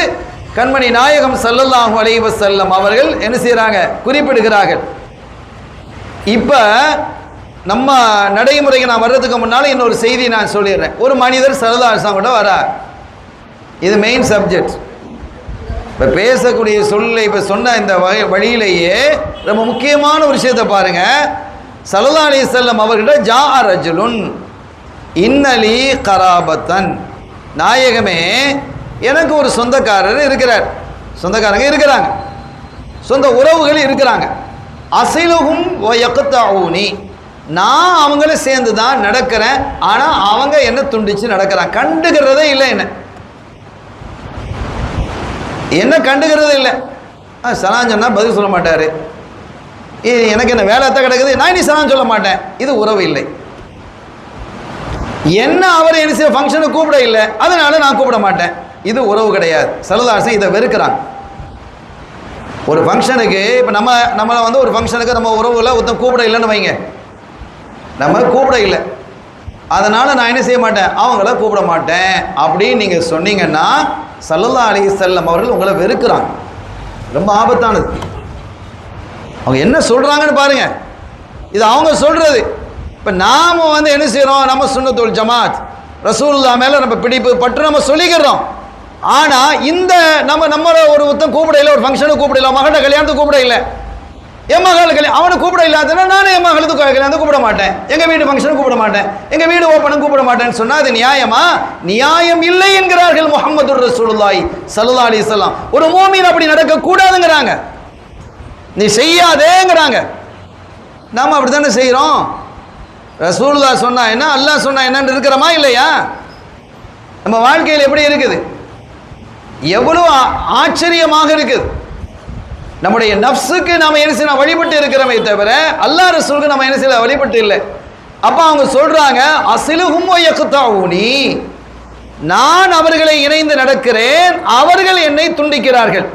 கண்மணி நாயகம் ஸல்லல்லாஹு அலைஹி வஸல்லம் அவர்கள் என்ன செய்கிறாங்க, குறிப்பிடுகிறார்கள். இப்போ நம்ம நடைமுறைக்கு நான் வர்றதுக்கு முன்னால் இன்னொரு செய்தி நான் சொல்லிடுறேன். ஒரு மனிதர் ஸல்லல்லாஹு அலைஹி வஸல்லம் கூட வரார், இது மெயின் சப்ஜெக்ட். இப்போ பேசக்கூடிய சொல்லை இப்போ சொன்ன இந்த வழியிலேயே ரொம்ப முக்கியமான ஒரு விஷயத்தை பாருங்க. ஸல்லல்லாஹு அலைஹி வஸல்லம் அவர்கிட்ட ஜா ரஜுலுன் இன்னலி கராபத்தன், நாயகமே எனக்கு ஒரு சொந்தக்காரர் இருக்கிறார், சொந்தக்காரங்க இருக்கிறாங்க, சொந்த உறவுகள் இருக்கிறாங்க, அசிலுஹும் வ யக்தஊனி, நான் அவங்கள சேர்ந்து தான் நடக்கிறேன், ஆனால் அவங்க என்ன துண்டிச்சு நடக்கிறாங்க, கண்டுக்கிறதே இல்லை, என்ன கண்டுக்கிறதே இல்லை. சலான் சொன்னால் பதில் சொல்ல மாட்டார், எனக்கு என்ன வேலை தான் கிடக்குது, நான் இனி சலான் சொல்ல மாட்டேன், இது உறவு இல்லை. என்ன அவர் என்ன செய்ய ஃபங்க்ஷனுக்கு கூப்பிட இல்லை, அதனால நான் கூப்பிட மாட்டேன், இது உறவு கிடையாது. ஸல்லல்லாஹு அலைஹி வஸல்லம் இதை வெறுக்கிறாங்க. ஒரு ஃபங்க்ஷனுக்கு இப்போ நம்மளை வந்து ஒரு ஃபங்க்ஷனுக்கு நம்ம உறவுகளை ஒருத்தன் கூப்பிட இல்லைன்னு வைங்க, நம்ம கூப்பிட இல்லை, அதனால் நான் என்ன செய்ய மாட்டேன், அவங்கள கூப்பிட மாட்டேன் அப்படின்னு நீங்கள் சொன்னீங்கன்னா ஸல்லல்லாஹு அலைஹி வஸல்லம் அவர்கள் உங்களை வெறுக்கிறாங்க. ரொம்ப ஆபத்தானது. அவங்க என்ன சொல்கிறாங்கன்னு பாருங்கள், இது அவங்க சொல்கிறது. இப்போ நாம் வந்து என்ன செய்கிறோம், நம்ம சுன்னத்துல் ஜமாத் ரசூலுல்லாஹ் மேலே நம்ம பிடிப்பு பற்று நம்ம சொல்லிக்கிறோம். ஆனால் இந்த நம்மளை ஒரு ஒருத்தன் கூப்பிட இல்லை, ஒரு ஃபங்க்ஷனுக்கு கூப்பிட இல்லை, மகள்கிட்ட கல்யாணத்துக்கு கூப்பிட இல்லை, என் மகளுக்கு கல்யாணம் அவனை கூப்பிட இல்லாதனா நானும் என் மகளுக்கு கல்யாணத்துக்கு கூப்பிட மாட்டேன், எங்கள் வீடு ஃபங்க்ஷனுக்கு கூப்பிட மாட்டேன், எங்கள் வீடு ஓப்பனுக்கு கூப்பிட மாட்டேன்னு சொன்னால் அது நியாயமா? நியாயம் இல்லை என்கிறார்கள் முஹம்மது ரசூலுல்லாஹி ஸல்லல்லாஹு அலைஹி வஸல்லம். ஒரு மூமின் அப்படி நடக்கக்கூடாதுங்கிறாங்க, நீ செய்யாதேங்கிறாங்க. நாம் அப்படி தானே செய்கிறோம். ரசூலுல்லாஹ் சொன்னா என்ன, அல்லாஹ் சொன்னா என்னன்னு இருக்கிறோமா இல்லையா? நம்ம வாழ்க்கையில் எப்படி இருக்குது, எவ்வளோ ஆச்சரியமாக இருக்குது. நம்முடைய நஃப்ஸுக்கு நாம் என்ன செய்யணும், வழிபட்டு இருக்கிறோமே தவிர அல்லாஹ் ரசூலுக்கு நம்ம என்ன செய்யல, வழிபட்டு இல்லை. அப்போ அவங்க சொல்றாங்க, அஸ்லுஹும் வ யக்தஊனி, நான் அவர்களை இணைந்து நடக்கிறேன், அவர்கள் என்னை துண்டிக்கிறார்கள்.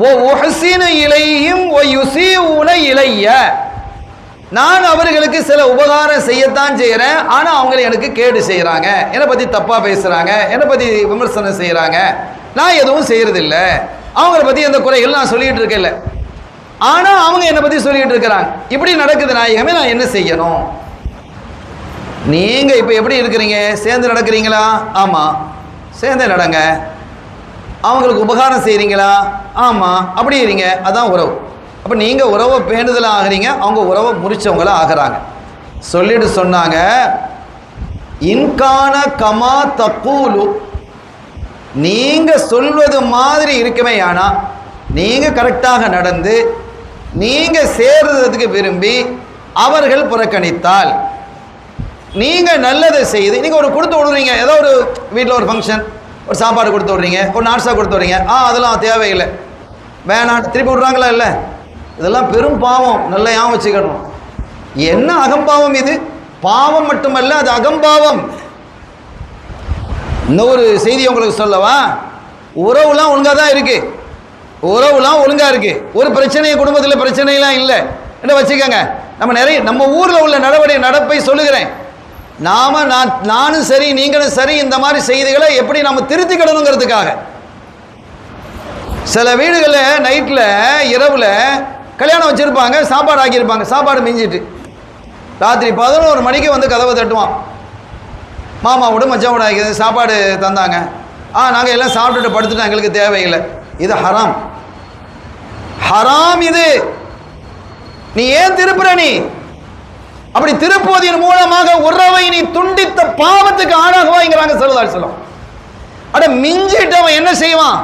ஓ உஹ்ஸினு இலைஹிம் வ யுஸீஊன இலைய, நான் அவர்களுக்கு சில உபகாரம் செய்யத்தான் செய்கிறேன், ஆனால் அவங்க எனக்கு கேடு செய்கிறாங்க, என்னை பற்றி தப்பாக பேசுகிறாங்க, என்னை பற்றி விமர்சனம் செய்கிறாங்க, நான் எதுவும் செய்கிறதில்ல, அவங்கள பற்றி எந்த குறைகள் நான் சொல்லிகிட்டு இருக்கல, ஆனால் அவங்க என்னை பற்றி சொல்லிகிட்டு இருக்கிறாங்க. இப்படி நடக்குது நாயகமே, நான் என்ன செய்யணும்? நீங்கள் இப்போ எப்படி இருக்கிறீங்க, சேர்ந்து நடக்கிறீங்களா? ஆமாம், சேர்ந்தே நடங்க. அவங்களுக்கு உபகாரம் செய்கிறீங்களா? ஆமாம், அப்படி இருங்க, அதான் உறவு. அப்போ நீங்கள் உறவை பேணுதலாக ஆகிறீங்க, அவங்க உறவை முறிச்சவங்களாக ஆகிறாங்க. சொல்லிட்டு சொன்னாங்க, இன்கான கமா தக்கூலு, நீங்கள் சொல்வது மாதிரி இருக்குமே, ஆனால் நீங்கள் கரெக்டாக நடந்து நீங்கள் சேர்றதுக்கு விரும்பி அவர்கள் புறக்கணித்தால், நீங்கள் நல்லதை செய்து நீங்கள் ஒரு கொடுத்து விடுறீங்க, ஏதோ ஒரு வீட்டில் ஒரு ஃபங்க்ஷன், ஒரு சாப்பாடு கொடுத்து விட்றீங்க, ஒரு நாஷ்டா கொடுத்து விட்றீங்க, அதெல்லாம் தேவையில்லை வேணாம் திருப்பி விட்றாங்களா? இல்லை, இதெல்லாம் பெரும் பாவம். நல்லா ஞாபகம் வச்சுக்கணும். என்ன அகம்பாவம் இது? பாவம் மட்டுமல்ல, அது அகம்பாவம். இன்னொரு செய்தி உங்களுக்கு சொல்லவா? உறவுலாம் ஒழுங்காக தான் இருக்கு, உறவுலாம் ஒழுங்காக இருக்கு, ஒரு பிரச்சனையை குடும்பத்தில் பிரச்சனைலாம் இல்லை என்ன வச்சுக்கோங்க. நம்ம ஊரில் உள்ள நடப்பை சொல்லுகிறேன். நானும் சரி நீங்களும் சரி இந்த மாதிரி செய்திகளை எப்படி நம்ம திருத்திக்கிடணுங்கிறதுக்காக. சில வீடுகளில் நைட்டில் இரவில் கல்யாணம் வச்சுருப்பாங்க, சாப்பாடு ஆக்கியிருப்பாங்க, சாப்பாடு மிஞ்சிட்டு ராத்திரி 11 மணிக்கு வந்து கதவை தட்டுவான். மாமாவோட மச்சாவோட ஆக்கிது சாப்பாடு தந்தாங்க, நாங்கள் எல்லாம் சாப்பிட்டுட்டு படுத்துட்டோம், எங்களுக்கு தேவையில்லை. இது ஹராம், ஹராம். இது நீ ஏன் திருப்புற? நீ அப்படி திருப்புவதன் மூலமாக உறவை நீ துண்டித்த பாவத்துக்கு ஆளாகுவாங்கிறாங்க ஸல்லல்லாஹு அலைஹி வஸல்லம். அட மிஞ்சிட்டு அவன் என்ன செய்வான்?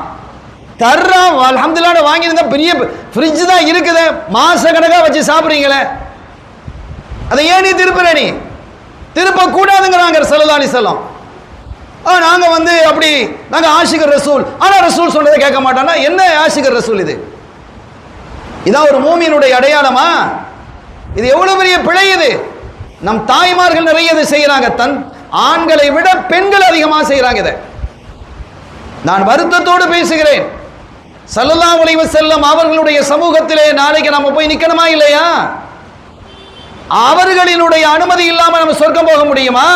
தர்றான். அல்ஹம்துலில்லாஹ் வாங்கியிருந்தா பெரிய ஃப்ரிட்ஜ் தான் இருக்குது, மாச கணக்காக வச்சு சாப்பிட்றீங்களே, அதை ஏன் நீ திருப்புற? நீ திருப்ப கூடாதுங்கிறாங்க ஸல்லல்லாஹு அலைஹி வஸல்லம். நாங்கள் வந்து அப்படி நாங்கள் ஆஷிகர் ரசூல், ஆனால் ரசூல் சொன்னதை கேட்க மாட்டோம்னா என்ன ஆஷிகர் ரசூல்? இதான் ஒரு மூமியினுடைய அடையாளமா? இது எவ்வளவு பெரிய பிழை! இது நம் தாய்மார்கள் நிறைய இதை செய்யறாங்க, ஆண்களை விட பெண்கள் அதிகமாக செய்யறாங்க. இதை நான் வருத்தத்தோடு பேசுகிறேன். ஸல்லல்லாஹு அலைஹி வஸல்லம் அவர்களுடைய சமூகத்திலே நாளைக்கு நம்ம போய் நிக்கணுமா இல்லையா? அவர்களினுடைய அனுமதி இல்லாம நம்ம சொர்க்கம் போக முடியுமா?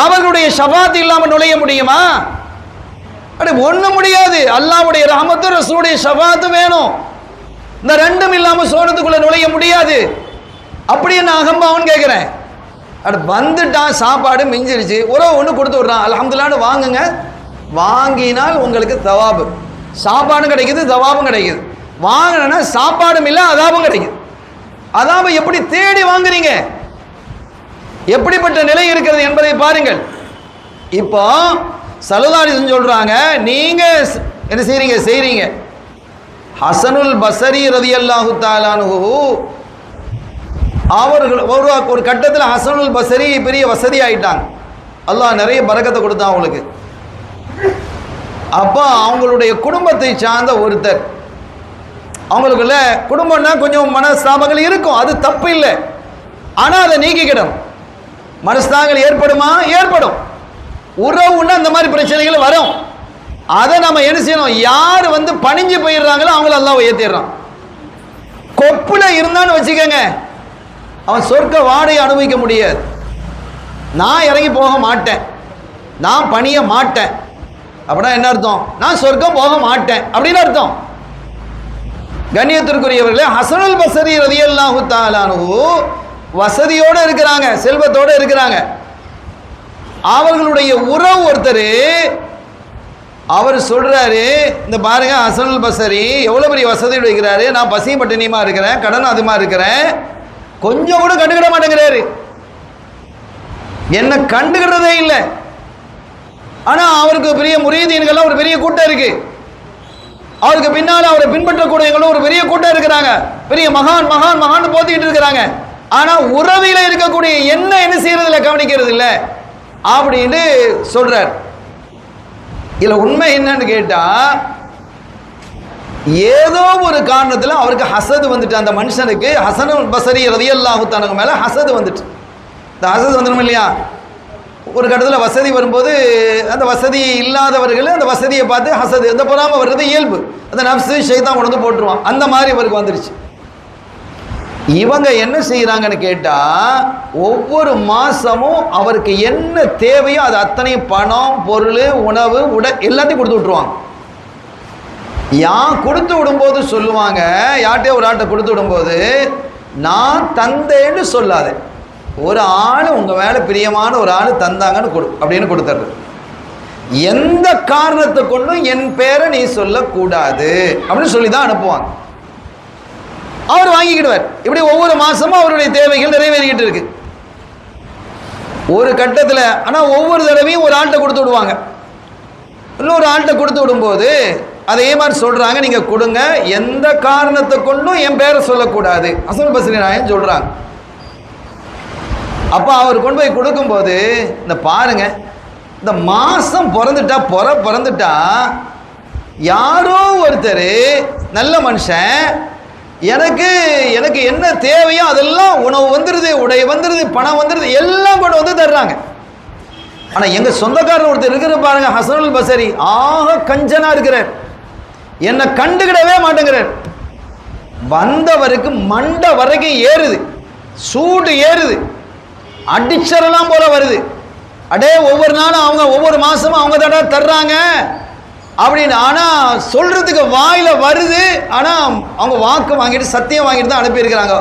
அவர்களுடைய ஷஃபாத் இல்லாம நுழைய முடியுமா? ஒண்ணு முடியாது. அல்லாஹ்வுடைய ரஹ்மத்தும் ரசூலுடைய ஷஃபாத்தும் வேணும். இந்த ரெண்டும் இல்லாம சோனத்துக்குள்ள நுழைய முடியாது. அப்படி என்ன அகம்பாவன்னு கேட்கிறேன். வந்துட்டான், சாப்பாடு மிஞ்சிருச்சு, உறவு ஒன்று கொடுத்து விடுறான், அல்ஹம்துலில்லாஹ் வாங்குங்க, வாங்கினால் உங்களுக்கு தவாபு, சாப்பாடும் கிடைக்குது தவாபும் கிடைக்குது. வாங்கினா சாப்பாடும் இல்லை அதாபும் கிடைக்குது. அதாபை எப்படி தேடி வாங்குறீங்க? எப்படிப்பட்ட நிலை இருக்கிறது என்பதை பாருங்கள். இப்போ ஸல்லல்லாஹு அலைஹி வஸல்லம் சொல்றாங்க, நீங்க என்ன செய்றீங்க? ஹசனுல் பஸரி ரலியல்லாஹு தஆலா அன்ஹு அவர்கள் ஒரு கட்டத்தில் ஹசனுல் பஸரி பெரிய வசதி ஆயிட்டாங்க. அல்லாஹ் நிறைய பரக்கத்தை கொடுத்தான் அவங்களுக்கு. அப்போ அவங்களுடைய குடும்பத்தை சார்ந்த ஒருத்தர், அவங்களுக்குள்ள குடும்பம்னா கொஞ்சம் மனஸ்தாபங்கள் இருக்கும், அது தப்பு இல்லை, ஆனால் அதை நீக்கிக்கிடும். மனஸ்தாபங்கள் ஏற்படுமா? ஏற்படும். உறவுன்னா அந்த மாதிரி பிரச்சனைகள் வரும். அதை நம்ம என்ன செய்யணும்? யார் வந்து பணிஞ்சு போயிடுறாங்களோ அவங்கள அல்லாஹ் ஏற்றிடுறான். கொப்புல இருந்தான்னு வச்சுக்கோங்க, அவன் சொர்க்க வாடையை அனுபவிக்க முடியாது. நான் இறங்கி போக மாட்டேன், நான் பணிய மாட்டேன் அப்படின்னா என்ன அர்த்தம்? நான் சொர்க்கம் போக மாட்டேன் அப்படின்னு அர்த்தம். கண்ணியத்திற்குரியவர்களே, ஹசனுல் பஸரி ரலியல்லாஹு தஆலா அன்ஹு வசதியோடு இருக்கிறாங்க, செல்வத்தோடு இருக்கிறாங்க. அவர்களுடைய உறவு ஒருத்தர் அவர் சொல்றாரு, இந்த பாருங்க ஹசனுல் பஸரி எவ்வளவு பெரிய வசதியோடு இருக்கிறாரு, நான் பசியும் பட்டினியுமா இருக்கிறேன், கடன் அதுமா இருக்கிறேன், கொஞ்சம் கூட கண்டுக்கிட மாட்டேங்கிறாரு, என்ன கண்டுக்கிறதே இல்லை. ஆனா அவருக்கு பெரிய முரீதீன்கள் ஒரு பெரிய கூட்டம் இருக்கு, அவருக்கு பின்னால அவரை பின்பற்றக்கூடியவங்களும் ஒரு பெரிய கூட்டம் இருக்கிறாங்க, பெரிய மகான் மகான் மகான் போத்திக்கிட்டு இருக்கிறாங்க. ஆனா உறவில இருக்கக்கூடிய என்ன செய்யறதுல கவனிக்கிறது இல்லை அப்படின்னு சொல்றார். இதுல உண்மை என்னன்னு கேட்டா, ஏதோ ஒரு காரணத்துல அவருக்கு ஹசது வந்துட்டு, அந்த மனுஷனுக்கு ஹசனுல் பஸரி ரலியல்லாஹு தஆலா மேல ஹசது வந்துட்டு. இந்த ஹசது வந்துடும் இல்லையா? ஒரு கட்டத்தில் வசதி வரும்போது அந்த வசதி இல்லாதவர்கள் அந்த வசதியை பார்த்து ஹசது, அந்த பொறாமை வர்றது இயல்பு, அந்த நப்சு ஷைத்தான் கொண்டு வந்து போட்டுருவான். அந்த மாதிரி இவருக்கு வந்துருச்சு. இவங்க என்ன செய்யறாங்கன்னு கேட்டா, ஒவ்வொரு மாசமும் அவருக்கு என்ன தேவையோ அது அத்தனையும் பணம், பொருள், உணவு, உடை எல்லாத்தையும் கொடுத்து விட்டுருவாங்க. கொடுத்து விடும்போது சொல்லுவாங்க, யார்கிட்டயோ ஒரு ஆட்டை கொடுத்து விடும்போது, நான் தந்தேன்னு சொல்லாது, ஒரு ஆள் உங்க மேல பிரியமான ஒரு ஆள் தந்தாங்கன்னு அப்படின்னு கொடுத்துரு, எந்த காரணத்தை கொண்டும் என் பேரை நீ சொல்லக்கூடாது அப்படின்னு சொல்லி தான் அனுப்புவாங்க. அவர் வாங்கிக்கிடுவார். இப்படி ஒவ்வொரு மாசமும் அவருடைய தேவைகள் நிறைவேறிக்கிட்டு இருக்கு. ஒரு கட்டத்தில் ஆனா ஒவ்வொரு தடவையும் ஒரு ஆள்கிட்ட கொடுத்து விடுவாங்க. இன்னொரு ஆள்கிட்ட கொடுத்து விடும்போது அதே மாதிரி சொல்றாங்க, நீங்க கொடுங்க, எந்த காரணத்தை கொண்டும் என் பேரை சொல்லக்கூடாது ஹசனுல் பஸரி நாயகம் சொல்றாங்க. அப்போ அவர் கொண்டு போய் கொடுக்கும்போது, இந்த பாருங்க, இந்த மாதம் பிறந்துட்டா யாரோ ஒருத்தர் நல்ல மனுஷன் எனக்கு எனக்கு என்ன தேவையோ அதெல்லாம் உணவு வந்துடுது, உடை வந்துடுது, பணம் வந்துடுது, எல்லாம் கொண்டு வந்து தர்றாங்க. ஆனால் எங்கள் சொந்தக்காரர் ஒருத்தர் இருக்கிற பாருங்க, ஹசனுல் பசரி, ஆக கஞ்சனா இருக்கிறார், என்னை கண்டுக்கிடவே மாட்டேங்கிறார். வந்தவருக்கு மண்டை வரைக்கும் ஏறுது, சூடு ஏறுது, அடிச்சரெல்லாம் போல வருது. அடே ஒவ்வொரு நாளும் அவங்க ஒவ்வொரு மாசமும் அவங்க தடவை தர்றாங்க அப்படின்னு. ஆனால் சொல்றதுக்கு வாயில வருது, ஆனால் அவங்க வாக்கு வாங்கிட்டு சத்தியம் வாங்கிட்டு தான் அனுப்பியிருக்கிறாங்க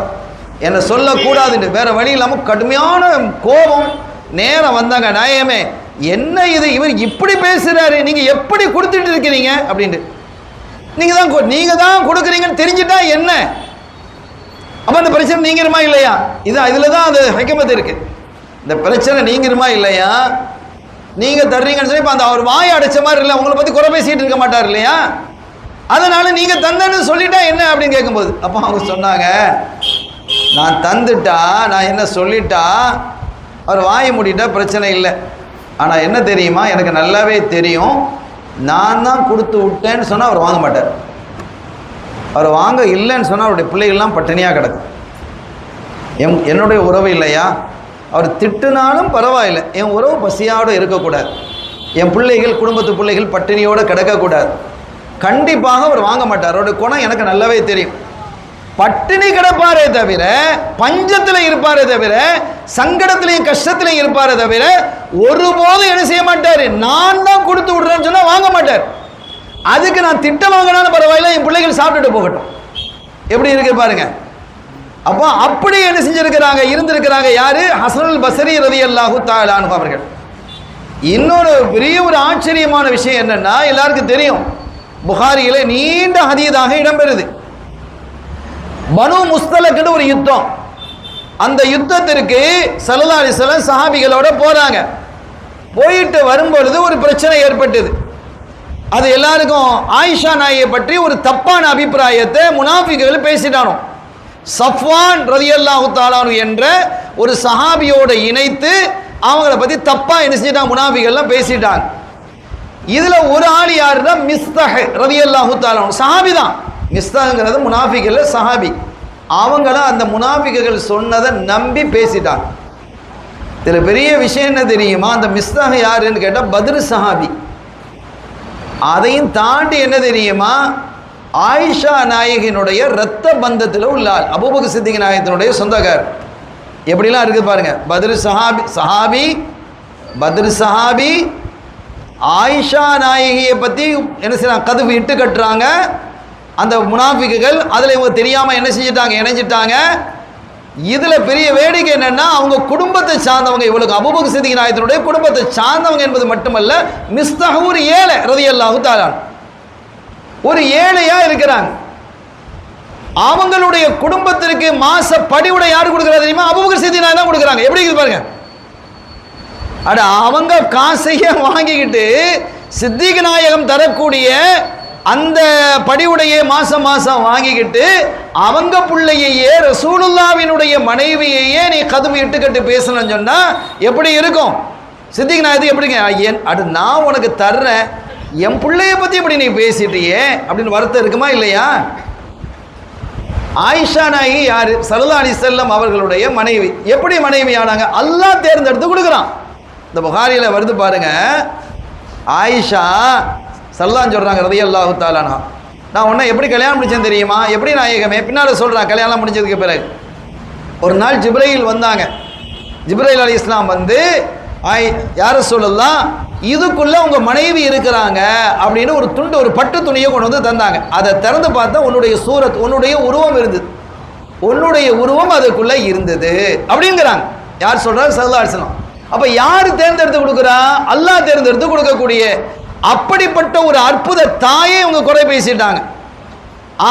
என்னை சொல்லக்கூடாதுன்னு. வேற வழி இல்லாமல் கடுமையான கோபம் நேரம் வந்தாங்க. நாயமே என்ன இது, இவர் இப்படி பேசுறாரு, நீங்க எப்படி கொடுத்துட்டு இருக்கிறீங்க அப்படின்ட்டு. நீங்க தான் கொடுக்குறீங்கன்னு தெரிஞ்சுட்டா என்ன, அப்ப அந்த பிரச்சனை நீங்கிருமா இல்லையா? இதுல தான் அது ஹிக்மத் இருக்கு. இந்த பிரச்சனை நீங்கிருமா இல்லையா? நீங்க தர்றீங்கன்னு சொல்லி அந்த அவர் வாயை அடைச்ச மாதிரி இல்லை, உங்களை பத்தி குறை பேசிட்டு இருக்க மாட்டார் இல்லையா? அதனால நீங்க தந்தன்னு சொல்லிட்டா என்ன அப்படின்னு கேட்கும்போது அப்போ அவங்க சொன்னாங்க, நான் தந்துட்டா, நான் என்ன சொல்லிட்டா அவர் வாயை மூடிட்டா பிரச்சனை இல்லை. ஆனால் என்ன தெரியுமா, எனக்கு நல்லாவே தெரியும், நான் தான் கொடுத்து விட்டேன்னு சொன்னால் அவர் வாங்க மாட்டார். அவர் வாங்க இல்லைன்னு சொன்னால் அவருடைய பிள்ளைகள்லாம் பட்டினியாக கிடக்கும். என்னுடைய உறவு இல்லையா, அவர் திட்டுனாலும் பரவாயில்லை, என் உறவு பசியோடு இருக்கக்கூடாது, என் பிள்ளைகள் குடும்பத்து பிள்ளைகள் பட்டினியோடு கிடக்கக்கூடாது. கண்டிப்பாக அவர் வாங்க மாட்டார். அவருடைய குணம் எனக்கு நல்லாவே தெரியும். பட்டினி கிடப்பாரே தவிர, பஞ்சத்தில் இருப்பாரே தவிர, சங்கடத்திலையும் கஷ்டத்திலையும் இருப்பாரே தவிர ஒருபோதும் என்ன செய்ய மாட்டார், நான் தான் கொடுத்து விடுறேன்னு சொன்னா வாங்க மாட்டார். அதுக்கு நான் திட்டம் வாங்கினாலும் பரவாயில்ல, என் பிள்ளைகள் சாப்பிட்டுட்டு போகட்டும். எப்படி இருக்கு பாருங்க. அப்போ அப்படி என்ன செஞ்சிருக்கிறாங்க, இருந்திருக்கிறாங்க. யாரு? ஹசனுல் பஸ்ரி ரலியல்லாஹு தஆலா அன்ஹு அவர்கள். இன்னொரு பெரிய ஒரு ஆச்சரியமான விஷயம் என்னன்னா, எல்லாருக்கும் தெரியும், புகாரியில நீண்ட ஹதீஸாக இடம்பெறுது. பனு முஸ்தலக்னு ஒரு யுத்தம். அந்த யுத்தத்திற்கு ஸல்லல்லாஹு அலைஹி வஸல்லம் சஹாபிகளோட போறாங்க. போயிட்டு வரும்பொழுது ஒரு பிரச்சனை ஏற்பட்டது. அது எல்லாருக்கும் ஆயிஷா நாயை பற்றி ஒரு தப்பான அபிப்பிராயத்தை முனாஃபிக்குகள் பேசிட்டானோ. சஃப்வான் ரலியல்லாஹு தஆலா என்ற ஒரு சஹாபியோட இணைத்து அவங்கள பத்தி தப்பா என்ன செஞ்சிட்டாங்க, முனாஃபிகள்லாம் பேசிட்டாங்க. இதுல ஒரு ஆள் யாருன்னா மிஸ்தஹ் ரலியல்லாஹு தஆலா, சஹாபி தான். மிஸ்தஹ்ங்கிறது முனாஃபிகல்ல சஹாபி. அவங்கள அந்த முனாஃபிக்குகள் சொன்னதை நம்பி பேசிட்டாங்க. இதுல பெரிய விஷயம் என்ன தெரியுமா, அந்த மிஸ்தஹ் யாருன்னு கேட்டா பத்ர் சஹாபி. அதையும் தாண்டி என்ன தெரியுமா, ஆயிஷா நாயகினுடைய இரத்த பந்தத்தில் உள்ள ஆள், அபூபக்கர் சித்திக் நாயகத்தினுடைய சொந்தக்காரர். எப்படிலாம் இருக்குது பாருங்க. பத்ர் சஹாபி பத்ர் சஹாபி ஆயிஷா நாயகியை பற்றி என்ன செய்யறாங்க, கதவு இட்டு கட்டுறாங்க அந்த முனாஃபிக்குகள். அதில் இவங்க தெரியாமல் என்ன செஞ்சிட்டாங்க, இணைஞ்சிட்டாங்க. இதில் பெரிய வேடிக்கை என்னன்னா, அவங்க குடும்பத்தை சார்ந்தவங்க. இவளுக்கு அபூபக்கர் சித்திக் நாயகத்தினுடைய குடும்பத்தை சார்ந்தவங்க என்பது மட்டுமல்ல, மிஸ்தஹ் ஒரு ஏழை ரலியல்லாஹு தஆலா, ஒரு ஏழையா இருக்கிறாங்க. அவங்களுடைய குடும்பத்திற்கு மாச படிவுடை யாரு கொடுக்குறா தெரியுமா, அபூபக்கர் சித்திக் நாயகம் தான் கொடுக்குறாங்க. எப்படி இருக்குது பாருங்க. அட அவங்க காசையே வாங்கிக்கிட்டு சித்திக் நாயகம் தரக்கூடிய அந்த படிவுடையே மாசம் மாசம் வாங்கிக்கிட்டு அவங்க பிள்ளையே ரசூலுல்லாஹ்வினுடைய மனைவியையே நீ கதவு இட்டுக்கட்டு பேசணும்னு சொன்னா எப்படி இருக்கும்? சித்திக் நாயகம் எப்படிங்க, அது நான் உனக்கு தர்றேன், என் பிள்ளைய பத்தி எப்படி நீ பேசிட்டியே அப்படின்னு வருத்தம் இருக்குமா இல்லையா? ஆயிஷா நாயகி யாரு? ஸல்லல்லாஹு அலைஹி வஸல்லம் அவர்களுடைய மனைவி. எப்படி மனைவி ஆனாங்க? அல்லாஹ் தேர்ந்தெடுத்து கொடுக்குறான். இந்த புகாரியில வருது பாருங்க. ஆயிஷா ஸல்லல்லாஹு சொல்றாங்க ரலியல்லாஹு தஆலா அன்ஹா, நான் உன்னை எப்படி கல்யாணம் முடிச்சேன் தெரியுமா? எப்படி நாயகமே? பின்னால சொல்றான். கல்யாணம் முடிஞ்சதுக்கு பிறகு ஒரு நாள் ஜிப்ரீல் வந்தாங்க. ஜிப்ரீல் அலைஹிஸ்ஸலாம் வந்து, யார சொல்லலாம், இதுக்குள்ள உங்க மனைவி இருக்கிறாங்க அப்படின்னு ஒரு துண்டு, ஒரு பட்டு துணியை கொண்டு வந்து தந்தாங்க. அதை திறந்து பார்த்தா உன்னுடைய சூரத், உன்னுடைய உருவம் இருந்தது, உன்னுடைய உருவம் அதுக்குள்ள இருந்தது அப்படிங்கிறாங்க. யார் சொல்றாரு? ஸல்லல்லாஹு அலைஹி வஸல்லம். அப்ப யாரு தேர்ந்தெடுத்து கொடுக்குறா? அல்லாஹ் தேர்ந்தெடுத்து கொடுக்கக்கூடிய அப்படிப்பட்ட ஒரு அற்புத தாயை அவங்க குறை பேசிட்டாங்க.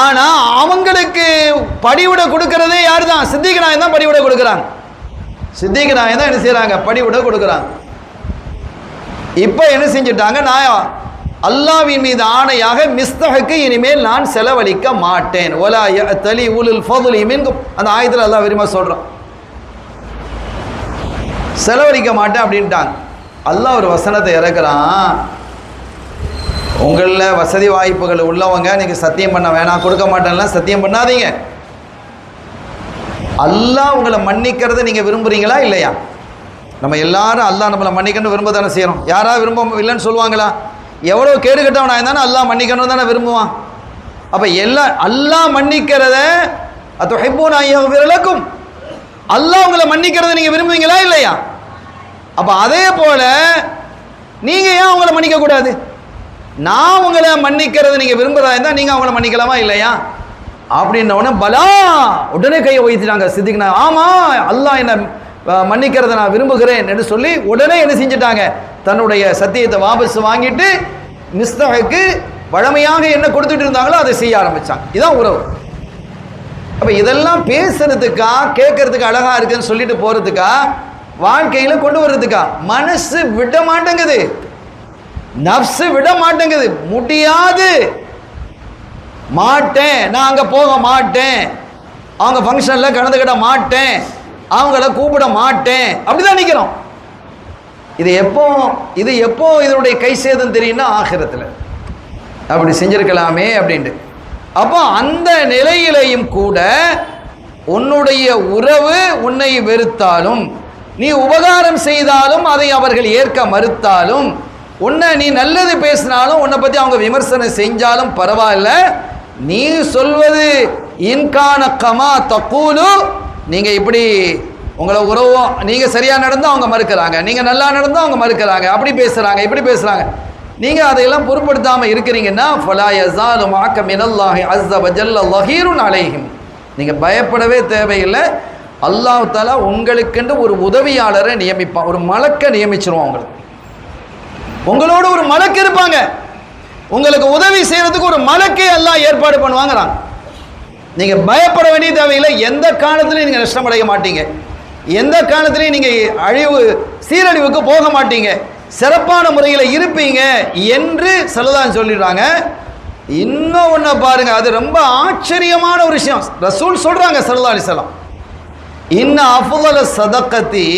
ஆனா அவங்களுக்கு படிவிட கொடுக்கறதே யாரு தான்? சித்திக் நாயகம் தான் படிவிட கொடுக்குறாங்க. சித்திக் நாயகம் தான் என்ன செய்யறாங்க, படிவிட கொடுக்குறாங்க. இப்ப என்ன செஞ்சுட்டாங்க, நான் அல்லாஹ்வின் மீது ஆணையாக மிஸ்தஹுக்கு இனிமேல் நான் செலவழிக்க மாட்டேன். வலா யஅ்தலி உலுல் ஃபض்லி மின்கும், அந்த ஆயத்துல அல்லாஹ் விரும்ப சொல்றான், செலவழிக்க மாட்டேன் அப்படின்ட்டாங்க. அல்லாஹ் ஒரு வசனத்தை இறக்குறான், உங்களில் வசதி வாய்ப்புகள் உள்ளவங்க நீங்கள் சத்தியம் பண்ண வேணாம், கொடுக்க மாட்டேன்லாம் சத்தியம் பண்ணாதீங்க. அல்லாஹ் உங்களை மன்னிக்கிறத நீங்கள் விரும்புகிறீங்களா இல்லையா? நம்ம எல்லாரும் அல்லாஹ் நம்மளை மன்னிக்கணும்னு விரும்ப தானே செய்கிறோம். யாராவது விரும்ப இல்லைன்னு சொல்லுவாங்களா? எவ்வளோ கேடு கட்டவனா இருந்தாலும் அல்லாஹ் மன்னிக்கணும் தானே விரும்புவான். அப்போ அல்லாஹ் மன்னிக்கிறத அதுஹிப்பூன அய்யஃபிரலக்கும், அல்லாஹ் உங்களை மன்னிக்கிறத நீங்கள் விரும்புவீங்களா இல்லையா? அப்போ அதே போல் நீங்கள் ஏன் அவங்கள மன்னிக்கக்கூடாது? நான் உங்களை மன்னிக்கிறத நீங்கள் விரும்புகிறதா இருந்தால் நீங்கள் அவங்கள மன்னிக்கலாமா இல்லையா? அப்படின்ன உடனே பலா உடனே கையை வைத்துட்டாங்க சித்திக்னா. ஆமாம், அல்லாஹ் என்னை மன்னிக்கிறத நான் விரும்புகிறேன் என்று சொல்லி உடனே என்ன செஞ்சிட்டாங்க, தன்னுடைய சத்தியத்தை வாபஸ் வாங்கிட்டு மிஸ்தாஹுக்கு வழமையாக என்ன கொடுத்துட்டு இருந்தாங்களோ அதை செய்ய ஆரம்பித்தாங்க. இதுதான் உறவு. அப்போ இதெல்லாம் பேசுறதுக்கா, கேட்கறதுக்கு அழகா இருக்குன்னு சொல்லிட்டு போறதுக்கா, வாழ்க்கையில் கொண்டு வர்றதுக்கா? மனசு விட மாட்டேங்குது, நப்சு விட மாட்டேங்குது, முடியாது. மாட்டேன், நான் அங்கே போக மாட்டேன், அவங்க ஃபங்க்ஷனில் கலந்துக்கிட மாட்டேன், அவங்கள கூப்பிட மாட்டேன், அப்படிதான் நிற்கிறோம். இது எப்போ இதனுடைய கை சேதம் தெரியும்னா ஆகிரத்தில் அப்படி செஞ்சிருக்கலாமே அப்படின்ட்டு. அப்போ அந்த நிலையிலையும் கூட உன்னுடைய உறவு உன்னை வெறுத்தாலும், நீ உபகாரம் செய்தாலும் அதை அவர்கள் ஏற்க மறுத்தாலும், உன்னை நீ நல்லது பேசினாலும், உன்னை பற்றி அவங்க விமர்சனம் செஞ்சாலும் பரவாயில்ல, நீ சொல்வது இன்கான கமா தக்கூலு, நீங்கள் இப்படி உங்களை உறவோ நீங்கள் சரியாக நடந்தால் அவங்க மறுக்கிறாங்க, நீங்கள் நல்லா நடந்தால் அவங்க மறுக்கிறாங்க, அப்படி பேசுகிறாங்க இப்படி பேசுகிறாங்க, நீங்கள் அதையெல்லாம் பொருட்படுத்தாமல் இருக்கிறீங்கன்னா ஃபலா யஸாலு மஅக மினல்லாஹி அஸ்ஸ வஜல்ல ஸஹீருன் அலைஹிம், நீங்கள் பயப்படவே தேவையில்லை. அல்லாஹ் தஆலா உங்களுக்கென்று ஒரு உதவியாளரை நியமிப்பான், ஒரு மலக்கை நியமிச்சிருவான். உங்களோட ஒரு மலக்கு இருப்பாங்க, உங்களுக்கு உதவி செய்யறதுக்கு ஒரு மலக்கை அல்லாஹ் ஏற்பாடு பண்ணுவாங்கிறான். நீங்க பயப்பட வேண்டிய தேவையில்லை. எந்த காலத்திலையும் நீங்க நஷ்டமடைய மாட்டீங்க, எந்த காலத்திலையும் நீங்க சீரழிவுக்கு போக மாட்டீங்க, சிறப்பான முறையில் இருப்பீங்க என்று சொல்லதான் சொல்லிடுறாங்க. இன்னும் ஒன்று பாருங்க, அது ரொம்ப ஆச்சரியமான ஒரு விஷயம். ரசூல் சொல்றாங்க ஸல்லல்லாஹு அலைஹி வஸல்லம், இன்ன அஃதல ஸதகதி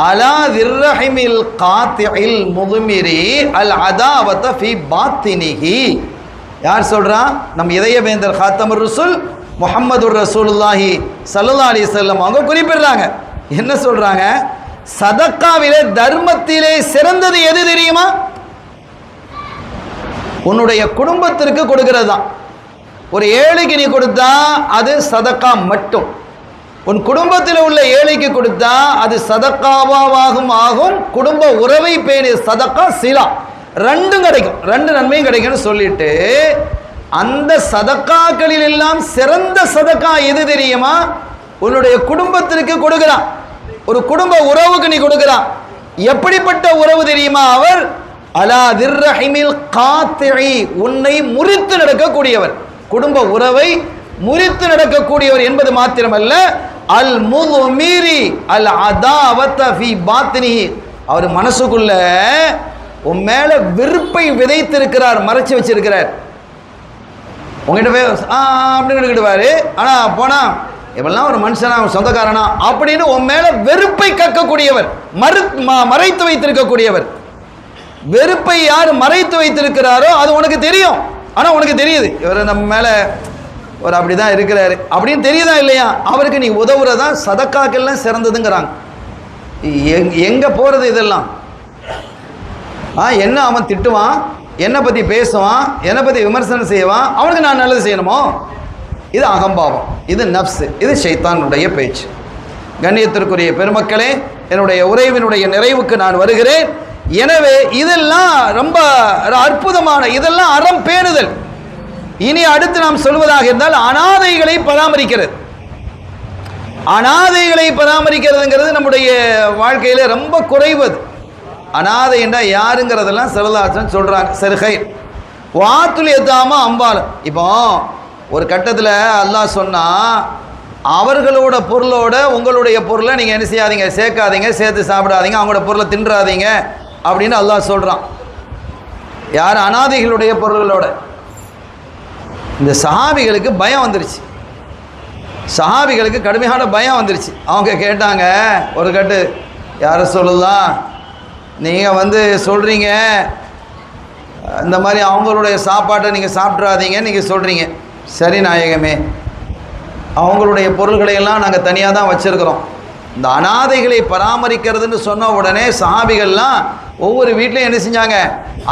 அலா திர்ரஹிமில் காத்திஇல் முதுமிரி அல் அதாவத ஃபி பாத்தினிஹி. யார் சொல்றா? நம் இதய வேந்தர் காத்தமுர் ரசூல் முஹம்மதுர் ரசூலுல்லாஹி ஸல்லல்லாஹு அலைஹி வஸல்லம் அவங்க குறிப்பிடுறாங்க. என்ன சொல்றாங்க? சதக்காவிலே, தர்மத்திலே சிறந்தது எது தெரியுமா? உன்னுடைய குடும்பத்திற்கு கொடுக்கிறது தான். ஒரு ஏழைக்கு நீ கொடுத்தா அது சதக்கா மட்டும், உன் குடும்பத்தில் உள்ள ஏழைக்கு கொடுத்தா அது சதக்காவாகும் ஆகும். குடும்ப உறவை பேணி சதக்கா சிலா, ரெண்டும் கிடைக்கும், ரெண்டு நன்மையும் கிடைக்கும்னு சொல்லிட்டு, அந்த சதக்காக்களில் எல்லாம் சிறந்த சதக்கா எது தெரியுமா? உன்னுடைய குடும்பத்திற்கு கொடுக்கிறான், ஒரு குடும்ப உறவுக்கு நீ கொடுக்கிறான். எப்படிப்பட்ட உறவு தெரியுமா? அவர் அலா திர்ரஹிமில் காத்திஇ, உன்னை முறித்து நடக்கக்கூடியவர், குடும்ப உறவை முறித்து நடக்கக்கூடியவர் என்பது மாத்திரமல்ல, அல் முதுமிரி அல் அதாவத ஃபி பாத்தினிஹி, அவர் மனசுக்குள்ள உன் மேல வெறுப்பை விதைத்திருக்கிறார், மறைச்சு வச்சிருக்கிறார். உங்ககிட்ட போய் அப்படின்னு கிட்டுவாரு, ஆனா போனா இவெல்லாம் ஒரு மனுஷனா, சொந்தக்காரனா அப்படின்னு உன் மேல வெறுப்பை கக்கக்கூடியவர், மறைத்து வைத்திருக்கக்கூடியவர். வெறுப்பை யார் மறைத்து வைத்திருக்கிறாரோ அது உனக்கு தெரியும். ஆனா உனக்கு தெரியுது இவர் நம்ம மேல ஒரு அப்படிதான் இருக்கிறாரு அப்படின்னு தெரியுதா இல்லையா? அவருக்கு நீ உதவுறதா சதக்காக்கெல்லாம் சிறந்ததுங்கிறாங்க. எங்க போறது இதெல்லாம்? என்ன அவன் திட்டுவான், என்னை பத்தி பேசுவான், என்னை பத்தி விமர்சனம் செய்வான், அவனுக்கு நான் நல்லது செய்யணுமோ? இது அகம்பாவம், இது நப்சு, இது ஷைத்தானுடைய பேச்சு. கண்ணியத்திற்குரிய பெருமக்களே, என்னுடைய உரைவினுடைய நிறைவுக்கு நான் வருகிறேன். எனவே இதெல்லாம் ரொம்ப அற்புதமான, இதெல்லாம் அறம் பேணுதல். இனி அடுத்து நாம் சொல்வதாக இருந்தால் அனாதைகளை பராமரிக்கிறது. அனாதைகளை பராமரிக்கிறதுங்கிறது நம்முடைய வாழ்க்கையில ரொம்ப குறைவது. அனாதை என்றால் யாருங்கிறதெல்லாம் ஸல்லல்லாஹு சொல்றாங்க. சருகை வாத்துல் யதாமா அம்பாலம். இப்போ ஒரு கட்டத்தில் அல்லாஹ் சொன்னா, அவர்களோட பொருளோட உங்களுடைய பொருளை நீங்கள் என்ன செய்யாதீங்க, சேர்க்காதீங்க, சேர்த்து சாப்பிடாதீங்க, அவங்களோட பொருளை தின்றாதீங்க அப்படின்னு அல்லாஹ் சொல்கிறான். யார்? அனாதைகளுடைய பொருள்களோட. இந்த சஹாபிகளுக்கு பயம் வந்துருச்சு, சஹாபிகளுக்கு கடுமையான பயம் வந்துருச்சு. அவங்க கேட்டாங்க ஒரு கட்டு, யார சொல்லலாம், நீங்கள் சொல்கிறீங்க இந்த மாதிரி அவங்களுடைய சாப்பாட்டை நீங்கள் சாப்பிட்றாதீங்க நீங்கள் சொல்கிறீங்க. சரி நாயகமே, அவங்களுடைய பொருள்களையெல்லாம் நாங்கள் தனியாக தான் வச்சுருக்கிறோம். இந்த அனாதைகளை பராமரிக்கிறதுன்னு சொன்ன உடனே சஹாபிகள்லாம் ஒவ்வொரு வீட்லையும் என்ன செஞ்சாங்க,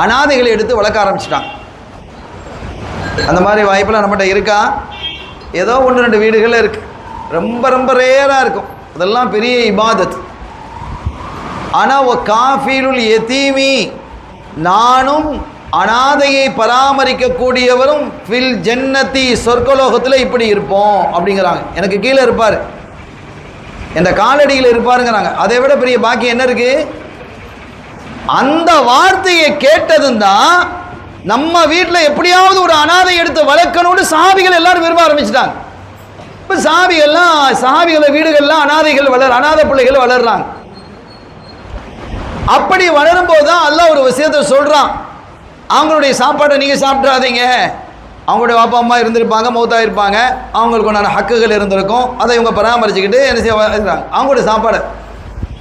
அனாதைகளை எடுத்து வளர்க்க ஆரம்பிச்சிட்டாங்க. அந்த மாதிரி வாய்ப்பெல்லாம் நம்மகிட்ட இருக்கா? ஏதோ 1-2 வீடுகளில் இருக்குது, ரொம்ப ரொம்ப ரேராக இருக்கும். அதெல்லாம் பெரிய இபாதத். ஆனால் காஃபீலுல் யதீமி, நானும் அனாதையை பராமரிக்கக்கூடியவரும் ஃபில் ஜன்னதி, சொர்க்கலோகத்தில் இப்படி இருப்போம் அப்படிங்கிறாங்க. எனக்கு கீழே இருப்பார், என்ற காலடியில் இருப்பாருங்கிறாங்க. அதை விட பெரிய பாக்கியம் என்ன இருக்கு? அந்த வார்த்தையை கேட்டதும் தான் நம்ம வீட்டில் எப்படியாவது ஒரு அனாதை எடுத்து வளர்க்கணும்னு சஹாபிகள் எல்லாரும் விரும்ப ஆரம்பிச்சிட்டாங்க. இப்போ சஹாபிகளை வீடுகள்லாம் அனாதை பிள்ளைகள் வளர்றாங்க. அப்படி வளரும் போது தான் அல்லாஹ் ஒரு விஷயத்தை சொல்றான், அவங்களுடைய சாப்பாட்டை நீங்கள் சாப்பிட்றாதீங்க. அவங்களுடைய அப்பா அம்மா இருந்திருப்பாங்க, மௌத்தா இருப்பாங்க, அவங்களுக்கு உண்டான ஹக்குகள் இருந்திருக்கும், அதை இவங்க பராமரிச்சுக்கிட்டு என்ன செய்வாங்க, அவங்களுடைய சாப்பாடு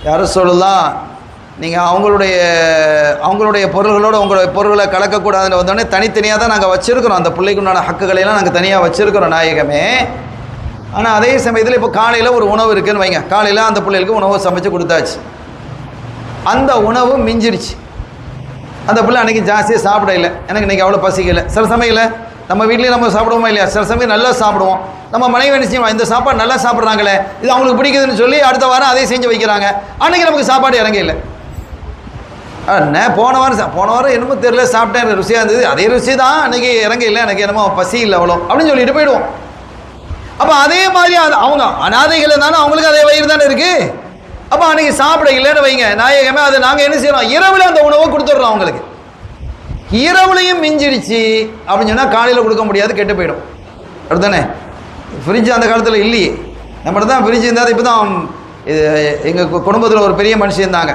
யாரும் சொல்லலாம். நீங்கள் அவங்களுடைய பொருள்களோடு உங்களுடைய பொருள்களை கலக்கக்கூடாதுன்னு வந்தோடனே தனித்தனியாக தான் நாங்கள் வச்சுருக்கிறோம். அந்த பிள்ளைக்கு உண்டான ஹக்குகளையெல்லாம் நாங்கள் தனியாக வச்சுருக்கிறோம் நாயகமே. ஆனால் அதே சமயத்தில் இப்போ காலையில் ஒரு உணவு இருக்குதுன்னு வைங்க, காலையில் அந்த பிள்ளைகளுக்கு உணவு சமைச்சு கொடுத்தாச்சு. அந்த உணவு மிஞ்சிருச்சு, அந்த பிள்ளை அன்றைக்கி ஜாஸ்தியாக சாப்பிட இல்லை, எனக்கு இன்றைக்கி அவ்வளோ பசிக்கலை. சில சமயத்தில் நம்ம வீட்லேயும் நம்ம சாப்பிடுவோமா இல்லையா? சில சமயம் நல்லா சாப்பிடுவோம். நம்ம மனைவி என்ன செய்வோம், இந்த சாப்பாடு நல்லா சாப்பிட்றாங்களே, இது அவங்களுக்கு பிடிக்குதுன்னு சொல்லி அடுத்த வாரம் அதே செஞ்சு வைக்கிறாங்க. அன்றைக்கி நமக்கு சாப்பாடு இறங்க இல்லை. போன வாரம் என்னமோ தெரியல சாப்பிட்டேன், ருசியாக இருந்தது, அதே ருசி தான், அன்றைக்கி இறங்க இல்லை, எனக்கு என்னமோ பசி இல்லை அவ்வளோ அப்படின்னு சொல்லிட்டு போயிடுவோம். அப்போ அதே மாதிரி அவங்க அனாதைகள் இருந்தாலும் அவங்களுக்கு அதே வயிறு தானே இருக்குது. அப்போ அன்றைக்கி சாப்பிட இல்லைன்னு வைங்க நாயகமே, அதை நாங்கள் என்ன செய்கிறோம், இரவில் அந்த உணவை கொடுத்துட்றோம் அவங்களுக்கு. இரவுலையும் மிஞ்சிருச்சு அப்படின்னு சொன்னால் காலையில் கொடுக்க முடியாது, கெட்டு போயிடும். அப்படித்தானே? ஃப்ரிட்ஜ் அந்த காலத்தில் இல்லையே, நம்மகிட்ட தான் ஃப்ரிட்ஜ் இருந்தால். இப்போ தான் எங்கள் குடும்பத்தில் ஒரு பெரிய மனுஷன் இருந்தாங்க,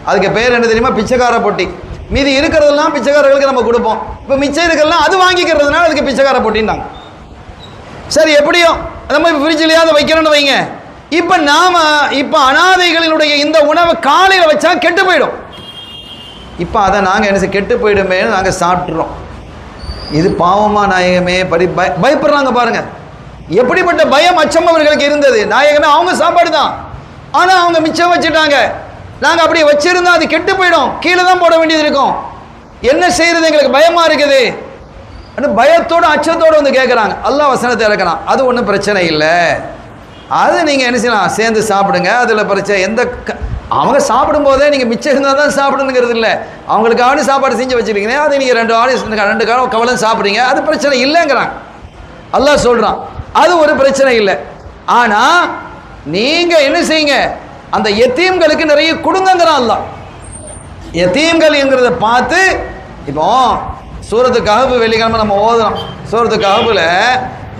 அதுக்கு பேர் என்ன தெரியுமா, பிச்சைக்கார பொட்டி. மீதி இருக்கிறதெல்லாம் பிச்சைக்காரர்களுக்கு நம்ம கொடுப்போம். இப்போ மிச்சம் இருக்கிறதெல்லாம் அது வாங்கிக்கிறதுனால அதுக்கு பிச்சைக்கார பொட்டின்னாங்க. சரி, எப்படியோ நம்ம இப்போ ஃப்ரிட்ஜ்லையாவது வைக்கிறோன்னு வைங்க. இப்போ அனாதைகளினுடைய இந்த உணவை காலையில் வச்சா கெட்டு போயிடும். இப்போ அதை நாங்கள் என்ன கெட்டு போயிடுமே நாங்கள் சாப்பிட்றோம். இது பாவமா நாயகமே? பயப்படுறாங்க பாருங்க, எப்படிப்பட்ட பயம் அச்சம் அவர்களுக்கு இருந்தது. நாயகமே அவங்க சாப்பாடு தான், ஆனால் அவங்க மிச்சம் வச்சுட்டாங்க. நாங்கள் அப்படி வச்சிருந்தா அது கெட்டு போயிடும், கீழே தான் போட வேண்டியது இருக்கும். என்ன செய்யறது, எங்களுக்கு பயமா இருக்குது. பயத்தோடு அச்சத்தோடு வந்து கேட்குறாங்க. அல்லாஹ் வசனத்தை இறக்குறான், அது ஒன்றும் பிரச்சனை இல்லை, அது நீங்கள் என்ன செய்யலாம், சேர்ந்து சாப்பிடுங்க, அதில் பிரச்சனை அவங்க சாப்பிடும் போதே நீங்கள் மிச்சம் இருந்தால் தான் சாப்பிடணுங்கிறது இல்லை. அவங்களுக்காக சாப்பாடு செஞ்சு வச்சுருக்கீங்க, அதை நீங்கள் 2 காலம் கவலம் சாப்பிட்றீங்க, அது பிரச்சனை இல்லைங்கிறாங்க. அல்லாஹ் சொல்கிறான், அது ஒரு பிரச்சனை இல்லை. ஆனால் நீங்கள் என்ன செய்யுங்க, அந்த யத்தீம்களுக்கு நிறைய கொடுங்கிறான் அல்லாஹ். யத்தீம்கள்ங்கிறத பார்த்து இப்போ சூரத்து கஹஃப் வெள்ளிக்கிழமை நம்ம ஓதுறோம். சூரத்து கஹஃப்ல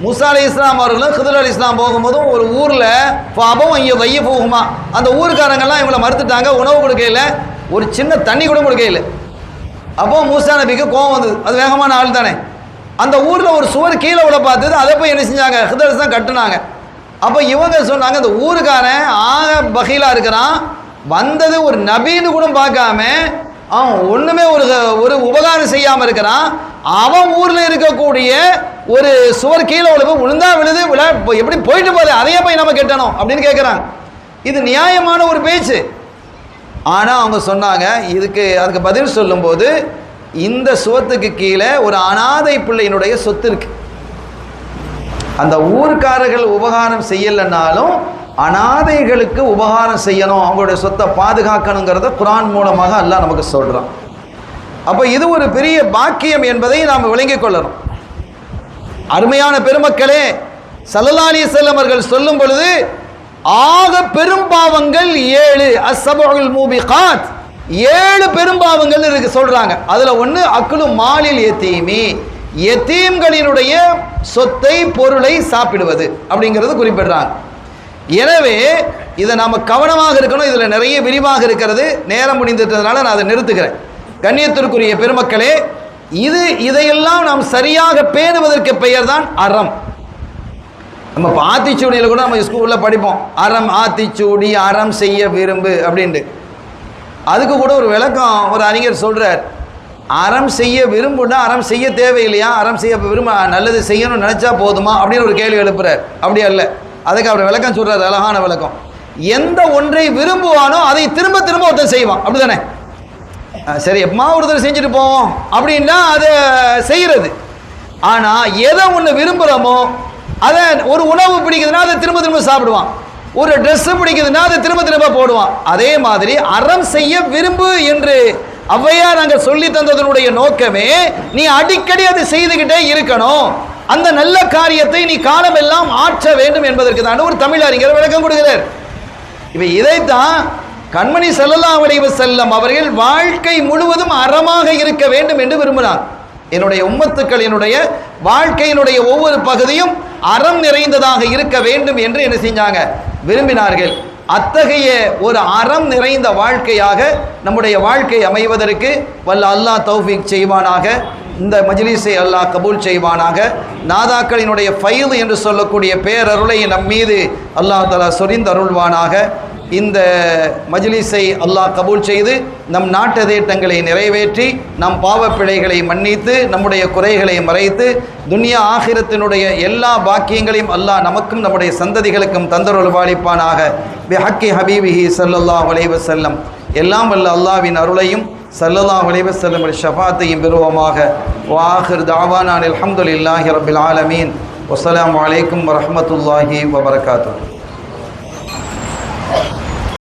மூசா அலைஹிஸ்ஸலாம் அவர்களும் ஹிதர் அலைஹிஸ்ஸலாம் போகும்போதும் ஒரு ஊரில் பாபம் ஐயோ வைய போகுமா, அந்த ஊருக்காரங்கெல்லாம் இவங்களை மறுத்துட்டாங்க, உணவு கொடுக்கையில், ஒரு சின்ன தண்ணி கூட கொடுக்கையில். அப்போ மூசா நபிக்கு கோவம் வந்தது, அது வேகமான ஆள் தானே. அந்த ஊரில் ஒரு சுவர் கீழே விட பார்த்தது, அதை போய் என்ன செஞ்சாங்க, ஹிதர் அலைஹிஸ்ஸலாம் கட்டுனாங்க. அப்போ இவங்க சொன்னாங்க, இந்த ஊருக்காரன் ஆக பகீலாக இருக்கிறான், வந்தது ஒரு நபின்னு கூட பார்க்காம அவன் ஒன்றுமே ஒரு உபகாரம் செய்யாமல் இருக்கிறான், அவன் ஊரில் இருக்கக்கூடிய ஒரு சுவர் கீழே விழுந்தா விழுது, எப்படி போயிட்டு போகுது, அதையே போய் நம்ம கெட்டணும் அப்படின்னு கேட்குறாங்க. இது நியாயமான ஒரு பேச்சு. ஆனால் அவங்க சொன்னாங்க, அதுக்கு பதில் சொல்லும்போது, இந்த சுவத்துக்கு கீழே ஒரு அனாதை பிள்ளையினுடைய சொத்து இருக்கு, அந்த ஊர்க்காரர்கள் உபகாரம் செய்யலைன்னாலும் அனாதைகளுக்கு உபகாரம் செய்யணும், அவங்களுடைய சொத்தை பாதுகாக்கணுங்கிறத குர்ஆன் மூலமாக அல்லாஹ் நமக்கு சொல்கிறான். அப்போ இது ஒரு பெரிய பாக்கியம் என்பதை நாம் விளங்கிக் கொள்ளணும். அருமையான பெருமக்களே, ஸல்லல்லாஹு அலைஹி வஸல்லம் அவர்கள் சொல்லும் பொழுது ஆக பெரும்பாவங்கள் 7 அஸ்ஸபுல் மூபிகாத், 7 பெரும்பாவங்கள் இருக்கு சொல்றாங்க. அதுல ஒன்று அக்லு மாலில் யதீமி, யதீம்களினுடைய சொத்தை பொருளை சாப்பிடுவது அப்படிங்கிறது குறிப்பிடுறாங்க. எனவே இதை நாம் கவனமாக இருக்கணும். இதில் நிறைய விரிவாக இருக்கிறது, நேரம் முடிந்ததுனால நான் அதை நிறுத்துகிறேன். கண்ணியத்திற்குரிய பெருமக்களே, இதையெல்லாம் நாம் சரியாக பேணுவதற்கு பெயர் தான் அறம். நம்ம இப்போ ஆத்திச்சூடியில் கூட நம்ம ஸ்கூலில் படிப்போம், அறம் ஆத்திச்சூடி அறம் செய்ய விரும்பு அப்படின்ட்டு. அதுக்கு கூட ஒரு விளக்கம் ஒரு அறிஞர் சொல்கிறார். அறம் செய்ய விரும்புனா அறம் செய்ய தேவையில்லையா, அறம் செய்ய விரும்ப நல்லது செய்யணும்னு நினச்சா போதுமா அப்படின்னு ஒரு கேள்வி எழுப்புறார். அப்படி அல்ல, அதுக்கு அவர் விளக்கம் சொல்கிறார், அழகான விளக்கம். எந்த ஒன்றை விரும்புவானோ அதை திரும்ப திரும்ப ஒருத்தர் செய்வான், அப்படி தானே? சரி, எப்பமா ஒருத்தர் செஞ்சுட்டு போவோம் அப்படின்னா அதை செய்கிறது. ஆனால் எதை ஒன்று விரும்புகிறோமோ அதை, ஒரு உணவு பிடிக்குதுன்னா அதை திரும்ப திரும்ப சாப்பிடுவான், ஒரு ட்ரெஸ்ஸு பிடிக்குதுன்னா அதை திரும்ப திரும்ப போடுவான். அதே மாதிரி அறம் செய்ய விரும்பு என்று ஔவையார் நாங்கள் சொல்லி தந்ததனுடைய நோக்கமே நீ அடிக்கடி அதை செய்துகிட்டே இருக்கணும், அந்த நல்ல காரியத்தை நீ காலமெல்லாம் ஆற்ற வேண்டும் என்பதற்கு தான் ஒரு தமிழ் அறிஞர் விளக்கம் கொடுக்கிறார். இப்போ இதைத்தான் கண்மணி ஸல்லல்லாஹு அலைஹி வஸல்லம் அவர்கள் வாழ்க்கை முழுவதும் அறமாக இருக்க வேண்டும் என்று விரும்பினார். என்னுடைய உம்மத்துக்கள் என்னுடைய வாழ்க்கையினுடைய ஒவ்வொரு பகுதியும் அறம் நிறைந்ததாக இருக்க வேண்டும் என்று என்ன செஞ்சாங்க, விரும்பினார்கள். அத்தகைய ஒரு அறம் நிறைந்த வாழ்க்கையாக நம்முடைய வாழ்க்கை அமைவதற்கு வல்ல அல்லாஹ் தௌஃபீக் செய்வானாக. இந்த மஜ்லிஸை அல்லாஹ் கபூல் செய்வானாக. நாதாக்களினுடைய ஃபைது என்று சொல்லக்கூடிய பேரருளை நம் மீது அல்லாஹ் தஆலா சொரிந்தருள்வானாக. இந்த மஜ்லிஸை அல்லாஹ் கபூல் செய்து நம் நாட்டு தேட்டங்களை நிறைவேற்றி நம் பாவப்பிழைகளை மன்னித்து நம்முடைய குறைகளை மறைத்து துன்யா ஆகிரத்தினுடைய எல்லா பாக்கியங்களையும் அல்லாஹ் நமக்கும் நம்முடைய சந்ததிகளுக்கும் தந்தருள் வாழிப்பானாக. பிஹக்கி ஹபீபிஹி ஸல்லல்லாஹு அலைஹி வஸல்லம். எல்லாம் வல்ல அல்லாஹ்வின் அருளையும் ஸல்லல்லாஹு அலைஹி வஸல்லம் ஷஃபாத்தையும் பெறுவோமாக. வாஹிர் தாவானா அல்ஹம்துலில்லாஹி ரப்பில் ஆலமீன். வஸ்ஸலாமு அலைக்கும் வரஹ்மத்துல்லாஹி வபரகாத்துஹு.